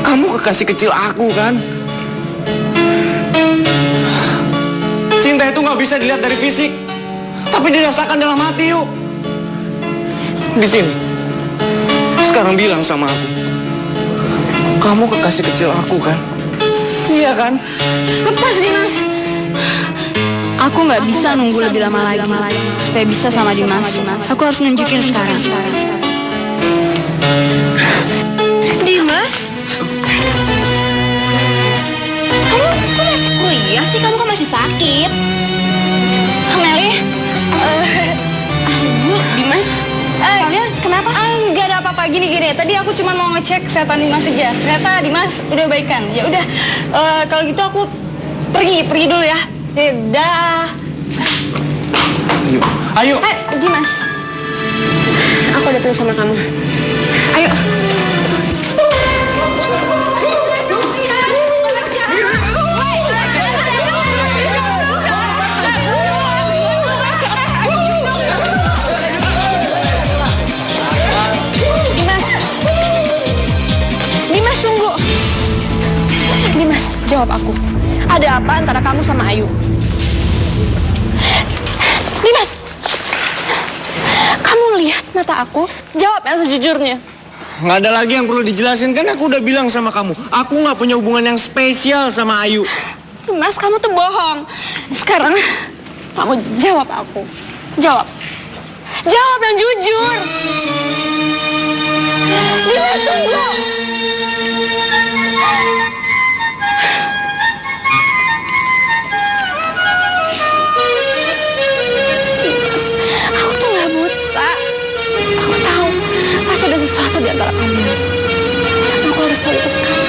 S10: kamu kekasih kecil aku, kan? Cinta itu nggak bisa dilihat dari fisik, tapi dirasakan dalam hati, Yu. Di sini, sekarang bilang sama aku, kamu kekasih kecil aku, kan? Iya, kan?
S4: Lepas, Dimas. Aku nggak bisa nunggu lebih lama lagi supaya bisa sama Dimas. Aku harus nunjukin sekarang.
S2: Dimas? Kamu kok masih kuliah sih? Kamu kok masih sakit?
S4: Meli?
S2: Dimas? Kalian kenapa?
S4: Nggak ada apa-apa. Gini. Tadi aku cuma mau ngecek kesehatan Dimas saja. Ternyata Dimas udah baikan. Ya udah. Kalau gitu aku pergi dulu ya. Dadah.
S10: Ayo.
S2: Dimas. Aku udah perlu sama kamu. Ayo. Dimas, tunggu. Dimas, jawab aku. Ada apa antara kamu sama Ayu? Dimas! Kamu lihat mata aku? Jawab yang sejujurnya.
S10: Nggak ada lagi yang perlu dijelasin, kan aku udah bilang sama kamu. Aku nggak punya hubungan yang spesial sama Ayu.
S2: Dimas, kamu tuh bohong. Sekarang kamu jawab aku. Jawab. Jawab yang jujur. Dimas, tunggu. Aku tuh gak buta. Aku tahu pasti ada sesuatu di antara kamu. Aku harus tahu itu sekarang.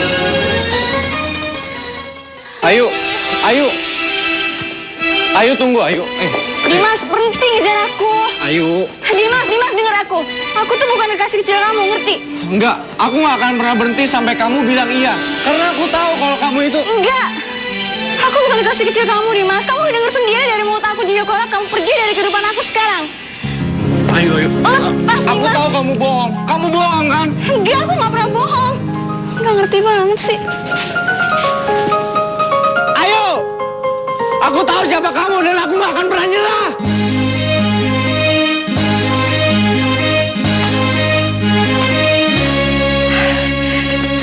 S10: Ayu tunggu, Ayu.
S4: Dimas, berhenti ngejar aku.
S10: Ayu.
S4: Dimas, denger aku. Aku tuh bukan kekasih kecil kamu, ngerti?
S10: Enggak, aku nggak akan pernah berhenti sampai kamu bilang iya. Karena aku tahu kalau kamu itu...
S4: Enggak. Aku bukan kekasih kecil kamu, Dimas. Kamu udah denger sendiri dari mulut aku. Jadi aku harap kamu pergi dari kehidupan aku sekarang.
S10: Ayu.
S4: Lepas,
S10: aku
S4: Dimas.
S10: tahu kamu bohong. Kamu bohong, kan?
S4: Enggak, aku nggak pernah bohong. Nggak ngerti banget sih.
S10: Ayu! Aku tahu siapa kamu dan aku nggak akan pernah nyerah.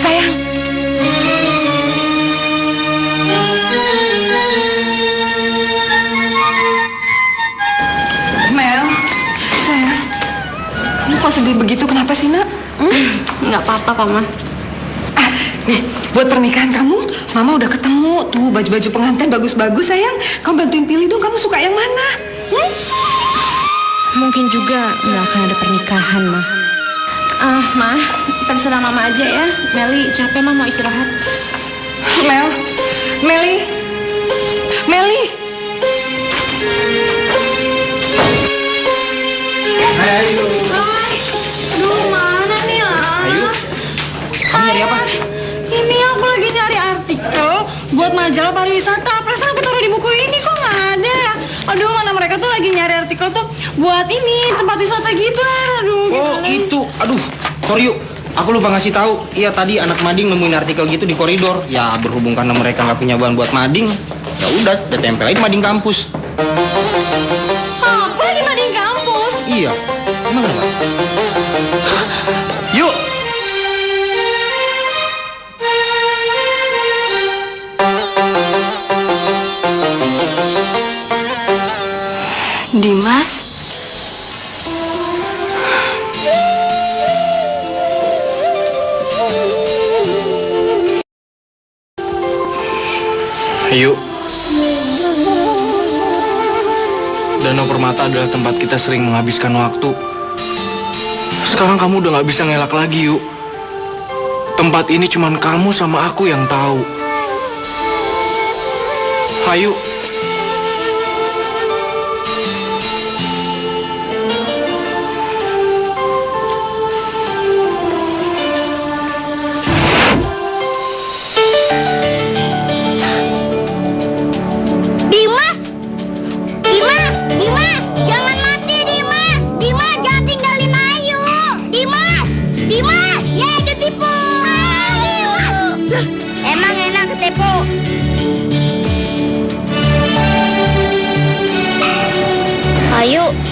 S2: Sayang.
S8: Mel, sayang. Kamu kok sedih begitu? Kenapa sih, Nak?
S2: Nggak apa-apa, Mama.
S8: Nih, buat pernikahan kamu, Mama udah ketemu. Tuh, baju-baju pengantin bagus-bagus, sayang. Kamu bantuin pilih dong, kamu suka yang mana?
S2: Mungkin juga nggak akan ada pernikahan, Ma. Ma, terserah Mama aja ya. Meli capek, Ma, mau istirahat.
S8: Meli.
S10: Hai, Ayu.
S4: Aduh, mana nih ya?
S10: Ayu, kamu nyari apa?
S4: Ini aku lagi nyari artikel buat majalah pariwisata. Perasaan aku taruh di buku ini kok nggak ada ya? Aduh, mana mereka tuh lagi nyari artikel tuh buat ini tempat wisata gitu. Aduh,
S12: Oh
S4: gimana?
S12: itu, aduh, sorry yuk. Aku lupa ngasih tahu. Iya tadi anak mading nemuin artikel gitu di koridor. Ya berhubung karena mereka nggak punya bahan buat mading, ya udah tempel aja di mading kampus.
S4: Apa di mading kampus?
S12: Iya, emang kenapa? Yuk.
S4: Dimas?
S10: Ayu. Danau Permata adalah tempat kita sering menghabiskan waktu. Sekarang kamu udah gak bisa ngelak lagi, Yuk. Tempat ini cuman kamu sama aku yang tahu. Ayo.
S6: Dimas,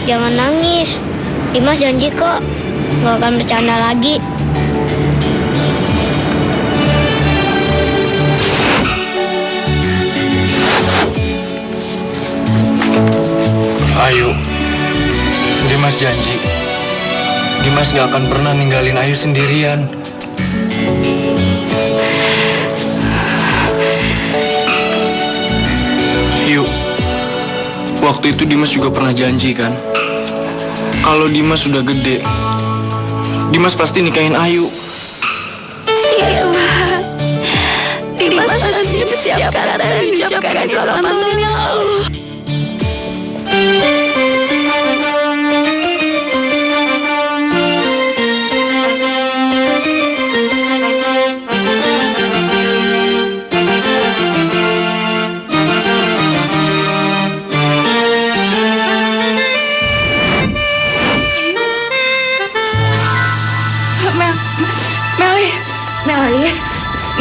S6: jangan nangis. Dimas janji kok nggak akan bercanda lagi.
S10: Ayu, Dimas janji, Dimas gak akan pernah ninggalin Ayu sendirian. Yuk, waktu itu Dimas juga pernah janji kan, kalau Dimas sudah gede, Dimas pasti nikahin Ayu.
S4: Iyalah, Dimas pasti setiap kata yang diucapkan 8 tahun yang lalu.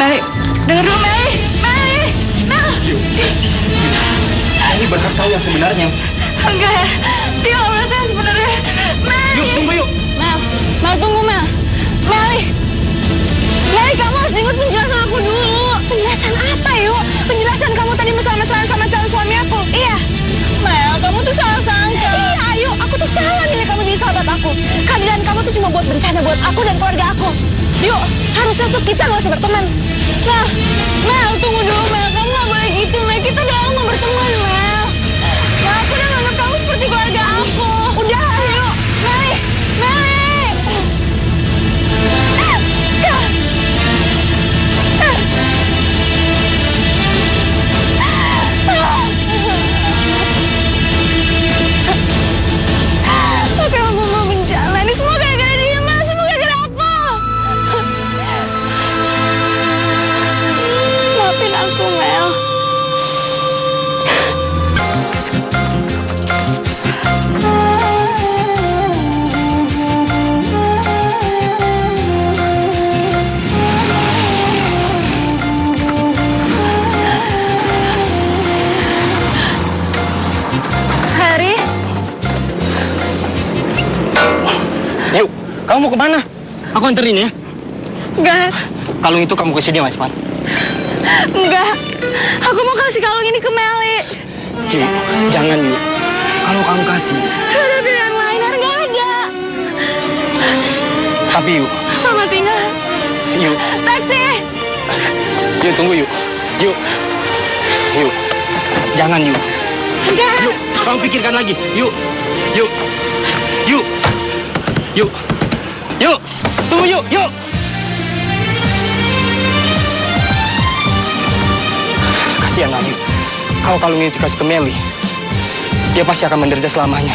S4: Meli, dengar dulu Meli.
S12: Ini berhak tahu yang sebenarnya.
S4: Enggak ya, dia nggak berasa yang sebenarnya. Meli.
S12: Yuk, tunggu yuk.
S4: Mel tunggu Mel. Meli, kamu harus dengar penjelasan aku dulu. Penjelasan apa yuk? Penjelasan kamu tadi mesra-mesraan sama calon suami aku. Iya. Mel, kamu tuh salah sangka. Iya, ayo, aku tuh salah milih kamu jadi sahabat aku. Kehadiran kamu tuh cuma buat bencana buat aku dan keluarga aku. Yuk, harusnya tuh kita nggak usah berteman. Mel, tunggu dulu Mel. Kamu nggak boleh gitu, Mel. Kita udah lama berteman, Mel. Mel, aku udah nganggap kamu seperti keluarga aku. Udah, ayo. Meli. Tapi aku mau bencana. Ini semua gara-gara dia, Mel. Semua gara-gara aku. Maafin aku, Mel. Hari?
S12: Yuk, kamu mau kemana? Aku anterin ya.
S4: Enggak.
S12: Kalung itu kamu kasih dia, Mas Man.
S4: Enggak. Aku mau kasih kalung ini ke Meli.
S12: Yuk, jangan yuk. Kalau kamu kasih.
S4: Ada pilihan lain, nggak ada.
S12: Tapi yuk.
S4: Selamat tinggal.
S12: Yuk.
S4: Taksi.
S12: Yuk, tunggu yuk. Yuk. Jangan yuk.
S4: Enggak.
S12: Yuk, kamu pikirkan lagi. Yuk. Tunggu yuk. Kasihan Ayu. Kalau kalung ini dikasih ke Meli, dia pasti akan menderita selamanya.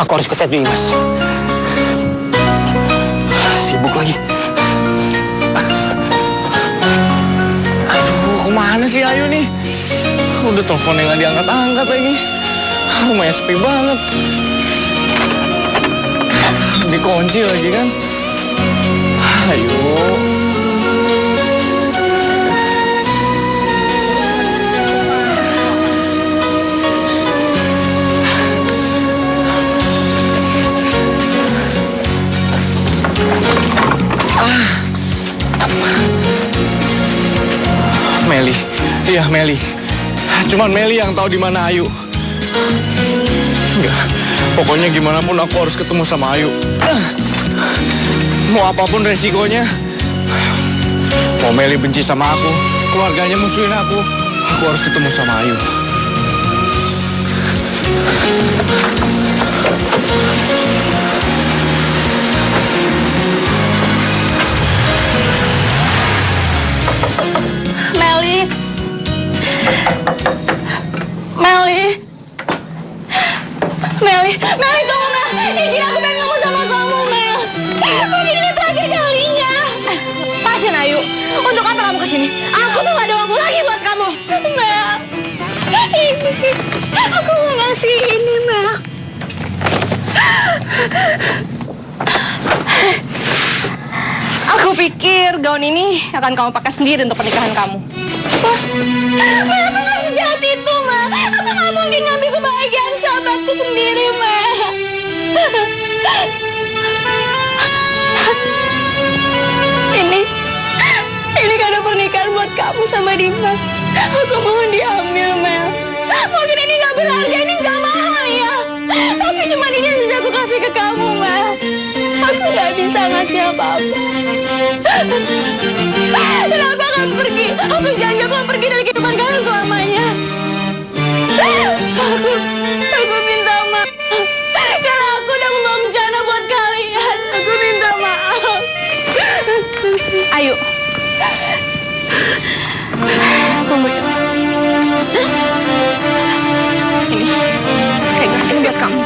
S12: Aku harus ke set dulu, Mas. Sibuk lagi.
S10: Aduh, kemana sih Ayu nih? Udah teleponnya nggak diangkat-angkat lagi. Rumahnya sepi banget. Dikunci lagi kan? Ayo. Meli, iya Meli. Cuman Meli yang tahu di mana Ayu. Enggak, pokoknya gimana pun aku harus ketemu sama Ayu. Mau apapun resikonya. Mau Meli benci sama aku, keluarganya musuhin aku harus ketemu sama Ayu.
S4: Meli, tunggu Mel. Izin aku pengen ngomong sama kamu, Mel. Ini udah terakhir kalinya. Pasin Ayu, untuk apa kamu kesini? Aku tuh gak ada waktu lagi buat kamu. Mel, ini aku mau ngasih ini, Mel.
S2: Aku pikir gaun ini akan kamu pakai sendiri untuk pernikahan kamu. Wah, Ma, aku nggak sejahat itu, Ma. Aku nggak mungkin ngambil kebahagiaan sahabatku sendiri, Ma. Ini kado pernikahan buat kamu sama Dimas. Aku mohon diambil, Mel. Mungkin ini nggak berharga, ini nggak mahal ya. Tapi cuma ini yang bisa aku kasih ke kamu, Mel. Aku nggak bisa ngasih apa-apa. Dan aku akan pergi. Aku janji aku akan pergi dari kehidupan kalian selamanya. Aku minta maaf. Karena aku udah membawa bencana buat kalian. Aku minta maaf. Ayo. Tunggu ya. Ini buat kamu.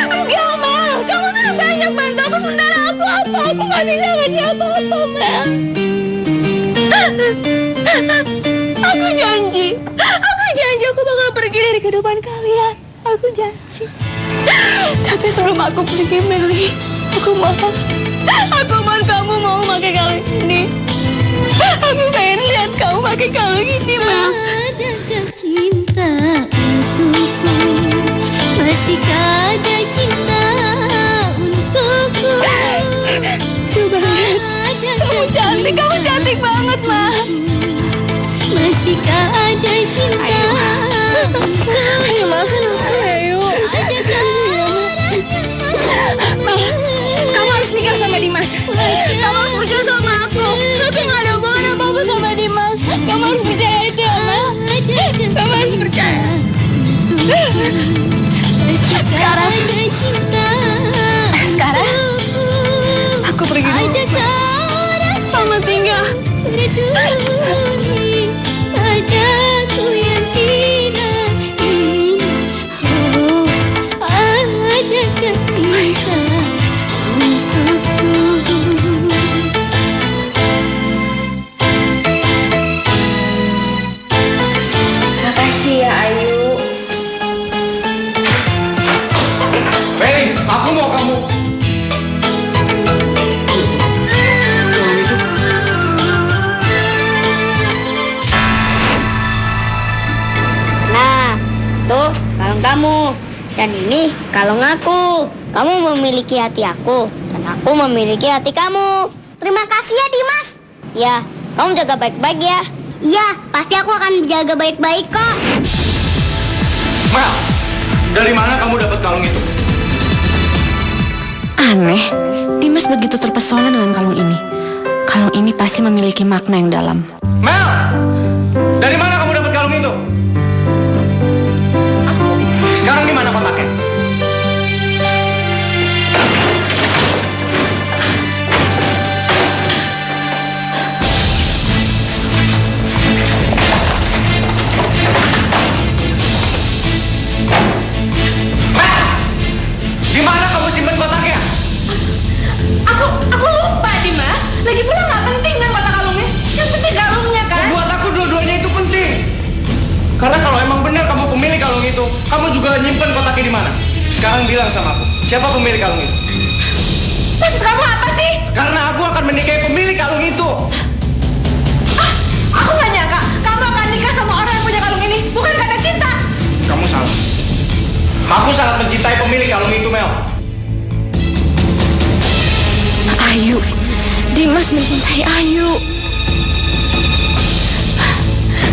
S2: Enggak, Mel. Kamu tuh banyak bantu aku sementara aku apa? Aku nggak bisa ngasih apa-apa, Mel. Aku janji aku bakal pergi dari kehidupan kalian. Aku janji. Tapi sebelum aku pergi, Meli, aku mohon kamu mau pakai kalung ini. Aku pengen lihat kamu pakai kalung ini, Mel.
S13: Adakah cinta untukku? Masihkah ada cinta untukku?
S2: Coba lihat. Kamu cantik banget, Ma.
S13: Masihkah ada cinta untukku?
S2: Ayo, maafin aku, ayo. Ma, kamu harus nikah sama Dimas. Kamu harus percaya sama aku. Aku nggak ada hubungan apa-apa sama Dimas. Kamu harus percaya itu ya, Ma. Kamu harus percaya. Sekarang aku pergi dulu. Selamat tinggal.
S13: Padaku yang tidak ingin. Oh, adakah cinta untukku?
S2: Makasih ya, Ayu.
S10: Meli, aku mau kamu.
S6: Nah, tuh kalung kamu. Dan ini kalung aku. Kamu memiliki hati aku. Dan aku memiliki hati kamu. Terima kasih ya, Dimas. Ya, kamu jaga baik-baik ya. Iya, pasti aku akan jaga baik-baik kok.
S10: Mel, dari mana kamu dapat kalung itu?
S2: Aneh, Dimas begitu terpesona dengan kalung ini. Kalung ini pasti memiliki makna yang dalam.
S10: Mel, dari mana kamu dapat kalung itu? Sekarang di mana kotaknya? Mel, di mana kamu simpen kotaknya?
S2: Aku lupa, Dimas. Lagi pula nggak penting kan kotak kalungnya. Yang penting kalungnya kan.
S10: Buat aku dua-duanya itu penting. Karena kalau emang benar kamu pemilik kalung itu, kamu juga nyimpen kotaknya di mana? Sekarang bilang sama aku, siapa pemilik kalung itu?
S2: Maksud kamu apa sih?
S10: Karena aku akan menikahi pemilik kalung itu.
S2: Aku nggak nyangka kamu akan nikah sama orang yang punya kalung ini. Bukan karena cinta.
S10: Kamu salah. Aku sangat mencintai pemilik kalung itu, Mel.
S2: Ayu, Dimas mencintai Ayu.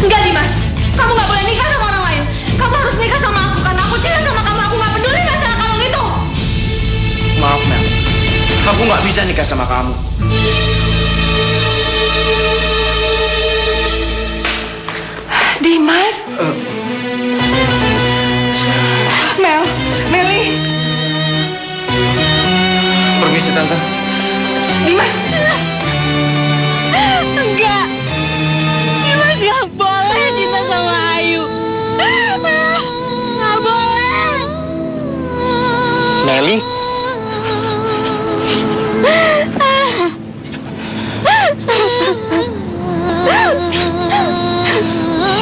S2: Enggak, Dimas. Kamu nggak boleh nikah sama orang lain. Kamu harus nikah sama aku karena aku cinta sama kamu. Aku nggak peduli masalah kalung itu.
S10: Maaf, Mel. Aku nggak bisa nikah sama kamu.
S8: Dimas? Mel, Meli.
S10: Permisi, Tante.
S8: Dimas.
S2: Enggak. Dimas nggak boleh cinta sama Ayu. Nggak boleh.
S10: Meli?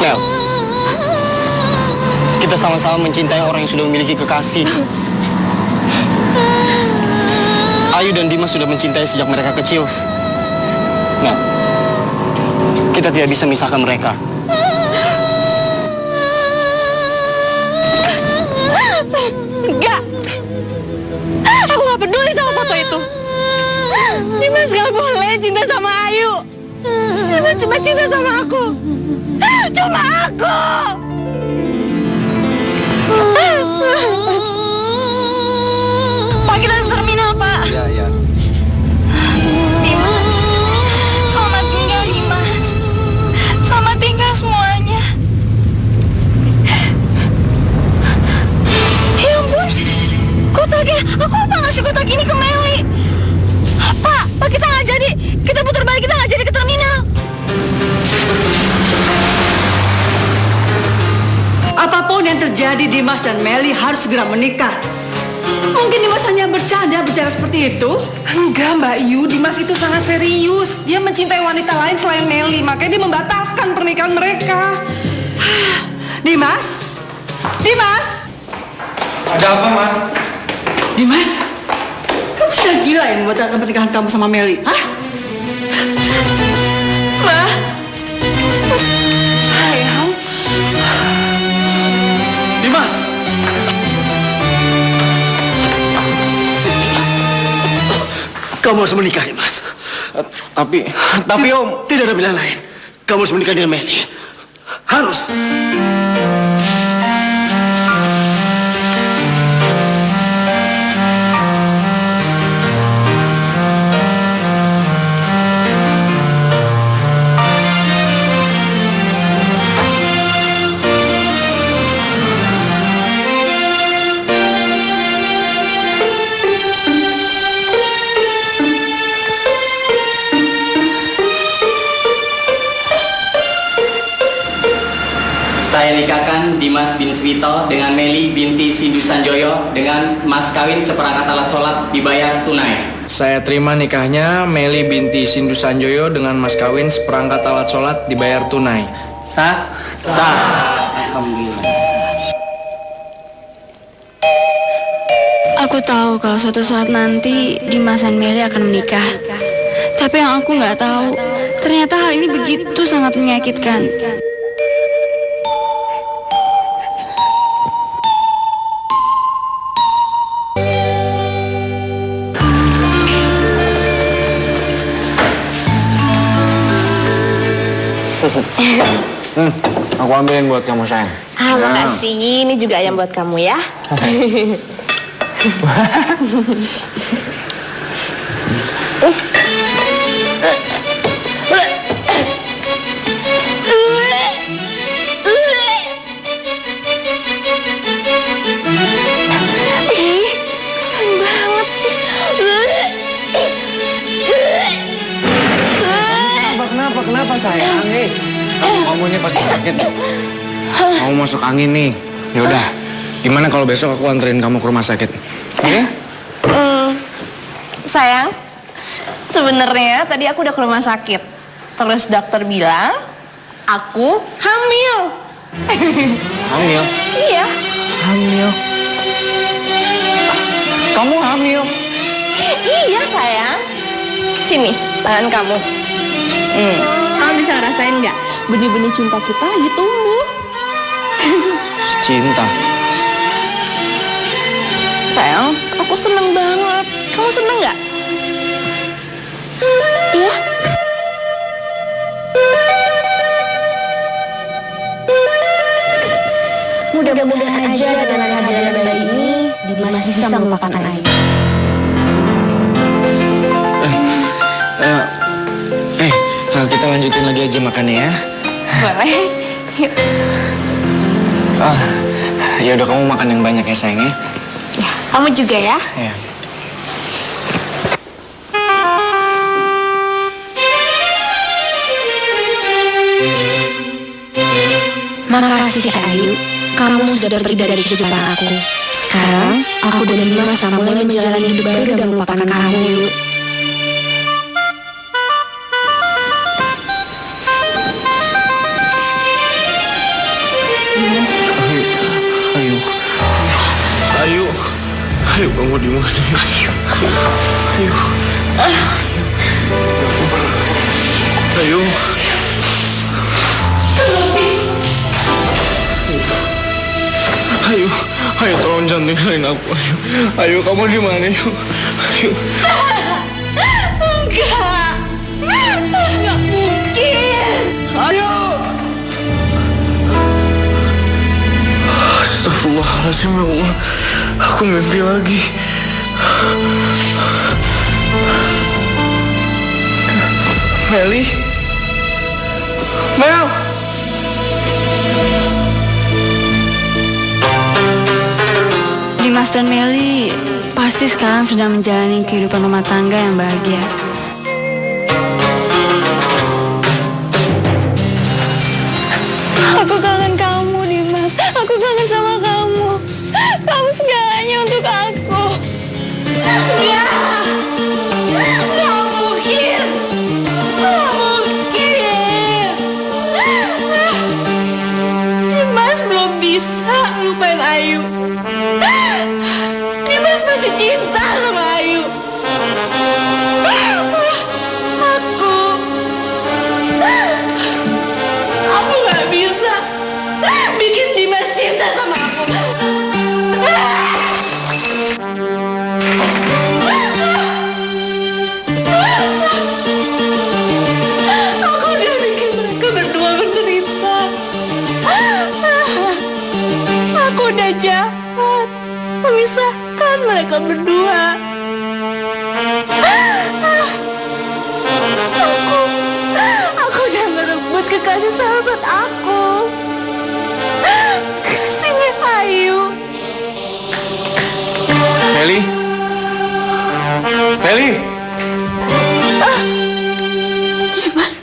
S10: Mel, kita sama-sama mencintai orang yang sudah memiliki kekasih. Ayu dan Dimas sudah mencintai sejak mereka kecil. Nah, kita tidak bisa memisahkan mereka.
S2: Enggak. Aku gak peduli sama foto itu. Dimas gak boleh cinta sama Ayu. Dimas cuma cinta sama aku. Cuma aku.
S4: Pak, kita ke terminal, Pak.
S10: Iya.
S4: Dimas, selamat tinggal, Dimas. Selamat tinggal semuanya. Ya ampun, kotaknya. Aku lupa ngasih kotak ini ke Meli. Pak, kita nggak jadi. Kita putar balik, kita nggak jadi ke terminal.
S9: Apapun yang terjadi, Dimas dan Meli harus segera menikah. Mungkin Dimas hanya bicara seperti itu.
S8: Enggak, Mbak Yu. Dimas itu sangat serius. Dia mencintai wanita lain selain Meli. Makanya dia membatalkan pernikahan mereka.
S9: Dimas? Dimas?
S10: Ada apa, Ma?
S9: Dimas? Kamu sudah gila yang membatalkan pernikahan kamu sama Meli? Hah?
S8: Ma. Sayang.
S5: Dimas! Kamu harus menikah, Dimas.
S10: Tapi Om...
S5: Tidak ada pilihan lain. Kamu harus menikah dengan Meli. Harus.
S3: Saya nikahkan Dimas bin Swito dengan Meli binti Sindu Sanjoyo dengan mas kawin seperangkat alat sholat dibayar tunai.
S10: Saya terima nikahnya Meli binti Sindu Sanjoyo dengan mas kawin seperangkat alat sholat dibayar tunai.
S3: Sah? Sah. Alhamdulillah.
S4: Aku tahu kalau suatu saat nanti Dimas dan Meli akan menikah. Tapi yang aku nggak tahu, ternyata hal ini begitu sangat menyakitkan.
S10: Aku ambilin buat kamu, sayang.
S2: Makasih. Ini juga ayam buat kamu ya.
S4: Sayang banget sih.
S10: Kenapa sayang? Kamu ini pasti sakit. Kamu masuk angin nih. Yaudah, gimana kalau besok aku anterin kamu ke rumah sakit? Oke?
S2: Sayang, sebenarnya tadi aku udah ke rumah sakit. Terus dokter bilang aku hamil.
S10: Hamil?
S2: Iya.
S10: Hamil? Kamu hamil?
S2: Iya sayang. Sini, tangan kamu. Kamu bisa ngerasain nggak? Benih-benih cinta kita lagi tumbuh.
S10: Cinta?
S2: Sayang, aku seneng banget. Kamu seneng nggak? Iya. Mudah-mudahan aja dengan kehadiran bayi ini, Dimas bisa melupakan Ayu.
S10: Kita lanjutin lagi aja makannya ya.
S2: Boleh. Yuk.
S10: Ya udah, kamu makan yang banyak ya sayang ya.
S2: Ya, kamu juga ya.
S10: Ya.
S2: Makasih Ayu, kamu sudah pergi dari kehidupan aku. Sekarang aku dan Dimas akan mulai menjalani hidup baru dan melupakan kamu, Yu.
S10: Ayo kamu di mana? Ayo. Ayo. Ayo tolong jangan tinggalin aku. Ayo kamu di mana? Ayo.
S2: Enggak mungkin.
S10: Ayo. Astagfirullahaladzim ya Allah. Aku mimpi lagi. Meli? Mel?
S4: Dimas dan Meli pasti sekarang sedang menjalani kehidupan rumah tangga yang bahagia. Aku kangen kamu, Dimas. Aku kangen sama kamu. Kamu segalanya untuk aku.
S2: Ya, nggak mungkin. Nggak mungkin. Dimas belum bisa lupain Ayu. Dimas masih cinta sama Ayu. Aku nggak bisa bikin Dimas cinta sama aku. Aku udah bikin mereka berdua menderita. Aku udah jahat memisahkan mereka berdua. Aku udah merebut kekasih sahabat aku. Sini Ayu.
S10: Meli? Meli?
S2: Dimas.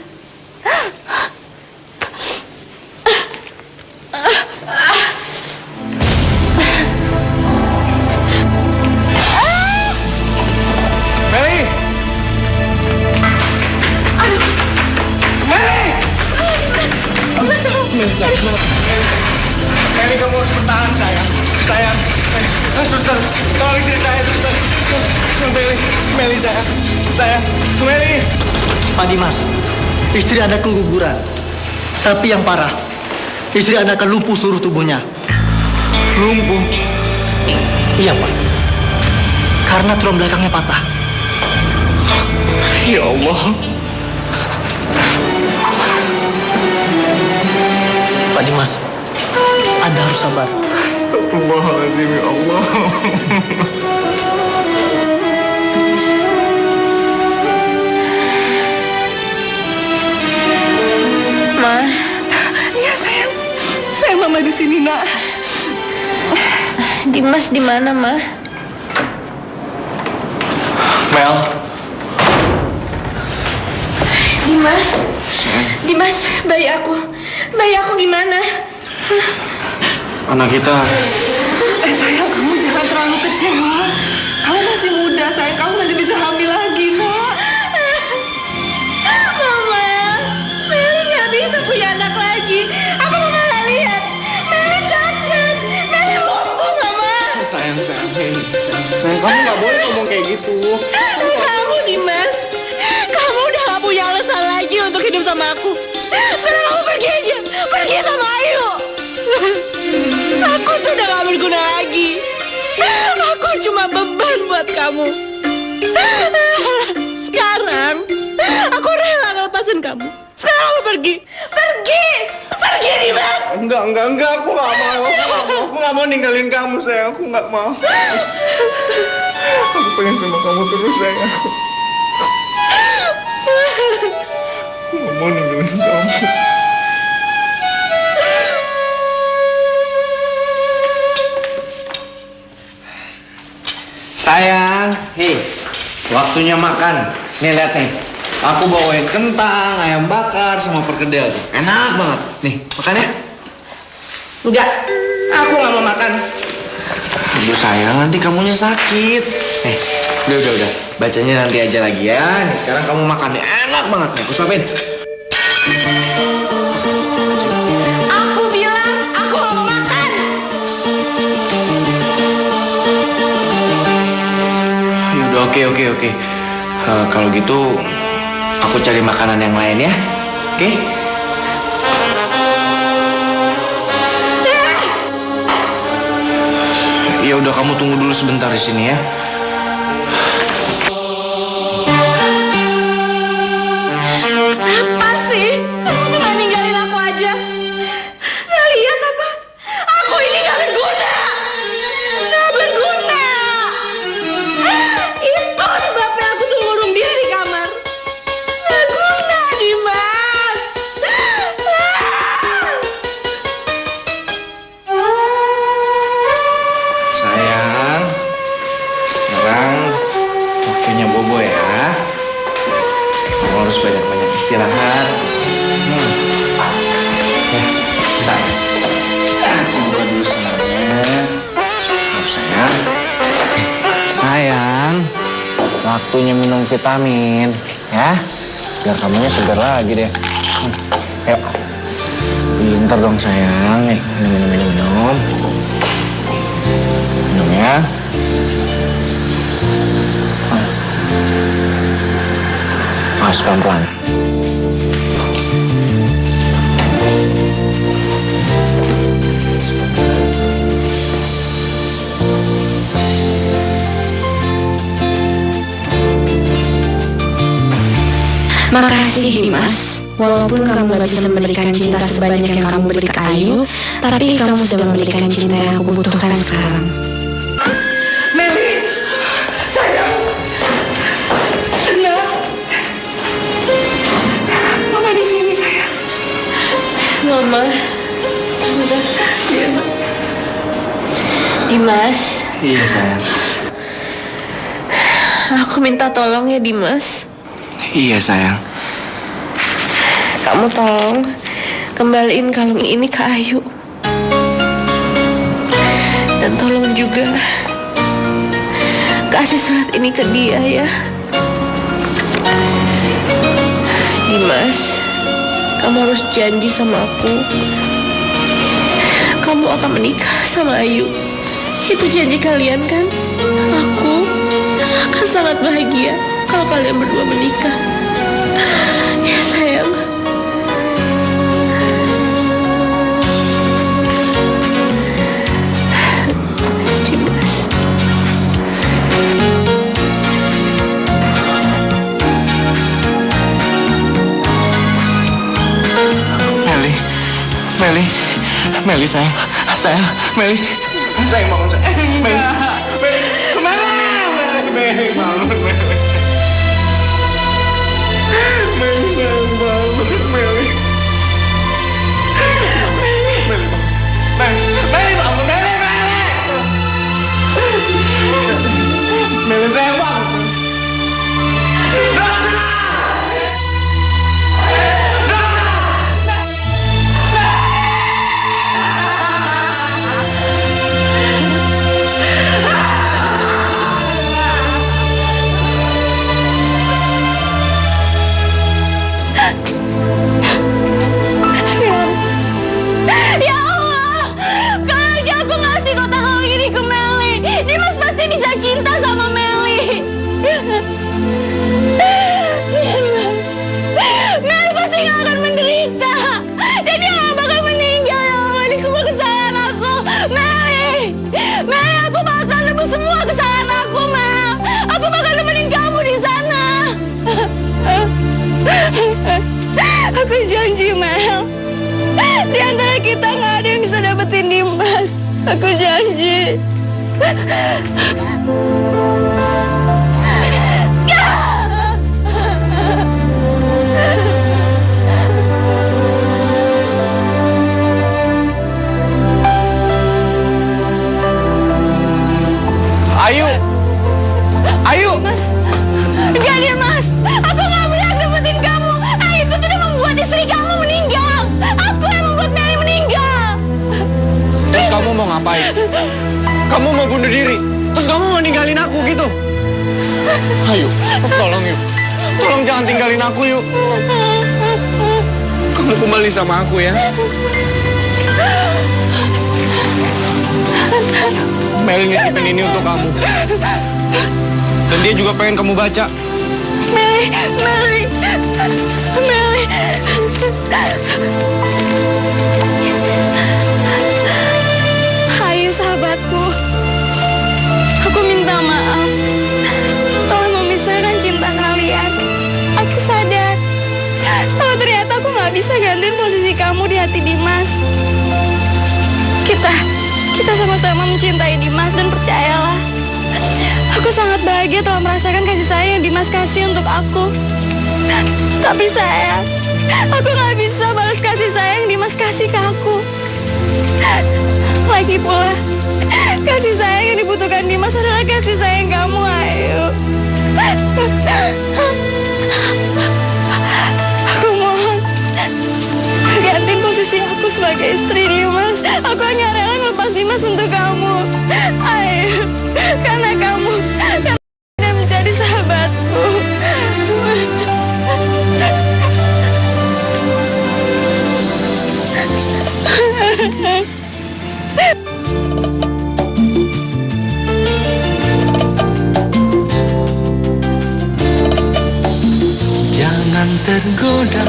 S10: Meli? Meli, kamu harus bertahan, sayang. Suster, tolong istri saya, suster. Meli, sayang. Meli.
S11: Pak Dimas, istri Anda keguguran. Tapi yang parah, istri Anda akan lumpuh seluruh tubuhnya.
S10: Lumpuh?
S11: Iya, Pak. Karena tulang belakangnya patah.
S10: Ya Allah.
S11: Pak Dimas, Anda harus sabar.
S10: Astagfirullahaladzim, ya Allah.
S8: Ma. Iya sayang. Sayang Mama di sini, Nak.
S2: Dimas di mana, Ma?
S10: Mel.
S2: Dimas, bayi aku gimana?
S10: Anak kita.
S8: Sayang, kamu jangan terlalu kecewa. Kamu masih muda, sayang. Kamu masih bisa hamil lagi, Nak.
S2: Mama, Meli nggak bisa punya anak lagi. Aku malah lihat Meli cacat, Meli lumpuh, Mama.
S10: Sayang, kamu nggak boleh ngomong kayak gitu.
S2: Kamu, Dimas, kamu udah gak punya alasan lagi untuk hidup sama aku. Sekarang kamu pergi aja, pergi sama Ayu. Aku tuh udah gak berguna lagi. Aku cuma beban buat kamu. Sekarang aku rela ngelepasin kamu. Sekarang kamu pergi, Dimas.
S10: Enggak, aku nggak mau. Aku nggak mau ninggalin kamu, sayang. Aku nggak mau. Aku pengen sama kamu terus, sayang. Aku nggak mau ninggalin kamu.
S12: Sayang, hei, waktunya makan. Nih lihat nih, aku bawain kentang, ayam bakar, sama perkedel. Enak banget. Nih, makan ya. Enggak, aku nggak mau makan. Aduh sayang, nanti kamunya sakit. Udah. Bacanya nanti aja lagi ya. Nih sekarang kamu makan, enak banget. Nih, aku suapin.
S2: Aku bilang aku gak mau makan.
S12: Oke. Kalau gitu aku cari makanan yang lain ya. Oke? Ya udah, kamu tunggu dulu sebentar di sini ya.
S2: Kenapa sih? Kamu tuh gak ninggalin aku aja? Gak lihat apa? Aku ini gak berguna. Gak berguna. Itu sebabnya aku tuh ngurung diri di kamar. Gak guna, Dimas.
S12: Sayang, sekarang waktunya bobo ya. Kamu harus banyak-banyak istirahat. Ya, bentar. Aku buka dulu senarnya. Maaf sayang. Sayang, waktunya minum vitamin ya. Biar kamunya segar lagi deh. Ayo. Pintar dong sayang. Nih, minum. Minum ya. Mas, pelan-pelan.
S2: Makasih Dimas. Walaupun kamu gak bisa memberikan cinta sebanyak yang kamu beri ke Ayu, tapi kamu sudah memberikan cinta yang aku butuhkan sekarang.
S8: Meli, sayang. Nak. Mama di sini sayang.
S2: Mama. Udah.
S8: Iya, Nak.
S2: Dimas.
S12: Iya sayang.
S2: Aku minta tolong ya Dimas.
S12: Iya sayang.
S2: Kamu tolong kembaliin kalung ini ke Ayu. Dan tolong juga kasih surat ini ke dia ya. Dimas, kamu harus janji sama aku. Kamu akan menikah sama Ayu. Itu janji kalian kan? Aku akan sangat bahagia kalau kalian berdua menikah. Ya sayang.
S12: Meli sayang, Meli sayang bangun sayang. Meli, kemana? Meli bangun, Meli. Meli bangun, Meli. Meli bangun, Meli sayang bangun.
S2: Ya Allah, kalau aja aku ngasih kotak kalung ini ke Meli, Dimas pasti bisa cinta sama Meli. Meli pasti gak akan menderita, dan dia gak bakal meninggal. Ya Allah, ini semua kesalahan aku. Meli, aku bakal nebus semua kesalahan aku, Mel. Aku bakal nemenin kamu di sana. Aku janji, Mel. Di antara kita nggak ada yang bisa dapetin Dimas. Aku janji.
S12: Ayu!
S2: Mas, enggak Dimas. Aku nggak berhak dapetin kamu. Ayu itu udah membuat istri kamu meninggal. Aku yang membuat Meli meninggal.
S12: Terus kamu mau ngapain? Kamu mau bunuh diri? Terus kamu mau ninggalin aku gitu? Ayo, tolong yuk. Tolong jangan tinggalin aku yuk. Kamu kembali sama aku ya. Mel nitipin ini untuk kamu.
S10: Dan dia juga pengen kamu baca.
S2: Meli. Ayu sahabatku, aku minta maaf telah memisahkan cinta kalian. Aku sadar kalau ternyata aku nggak bisa gantiin posisi kamu di hati Dimas. Kita sama-sama mencintai Dimas dan percayalah, aku sangat bahagia telah merasakan kasih sayang yang Dimas kasih untuk aku. Tapi sayang, aku nggak bisa balas kasih sayang yang Dimas kasih ke aku. Lagi pula, kasih sayang yang dibutuhkan Dimas adalah kasih sayang kamu, Ayu. Aku mohon, gantiin posisi aku sebagai istri Dimas. Aku hanya rela ngelepas Dimas untuk kamu, Ayu. Karena kamu yang menjadi sahabatku.
S14: Jangan tergoda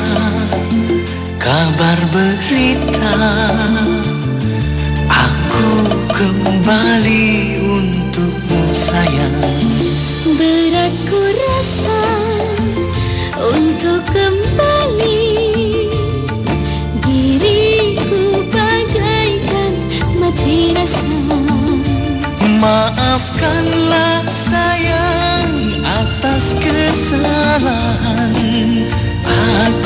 S14: kabar berita, aku kembali untukmu sayang.
S13: Berat ku rasa untuk kembali, diriku bagaikan mati rasa.
S14: Maafkanlah sayang atas kesalahan. Aku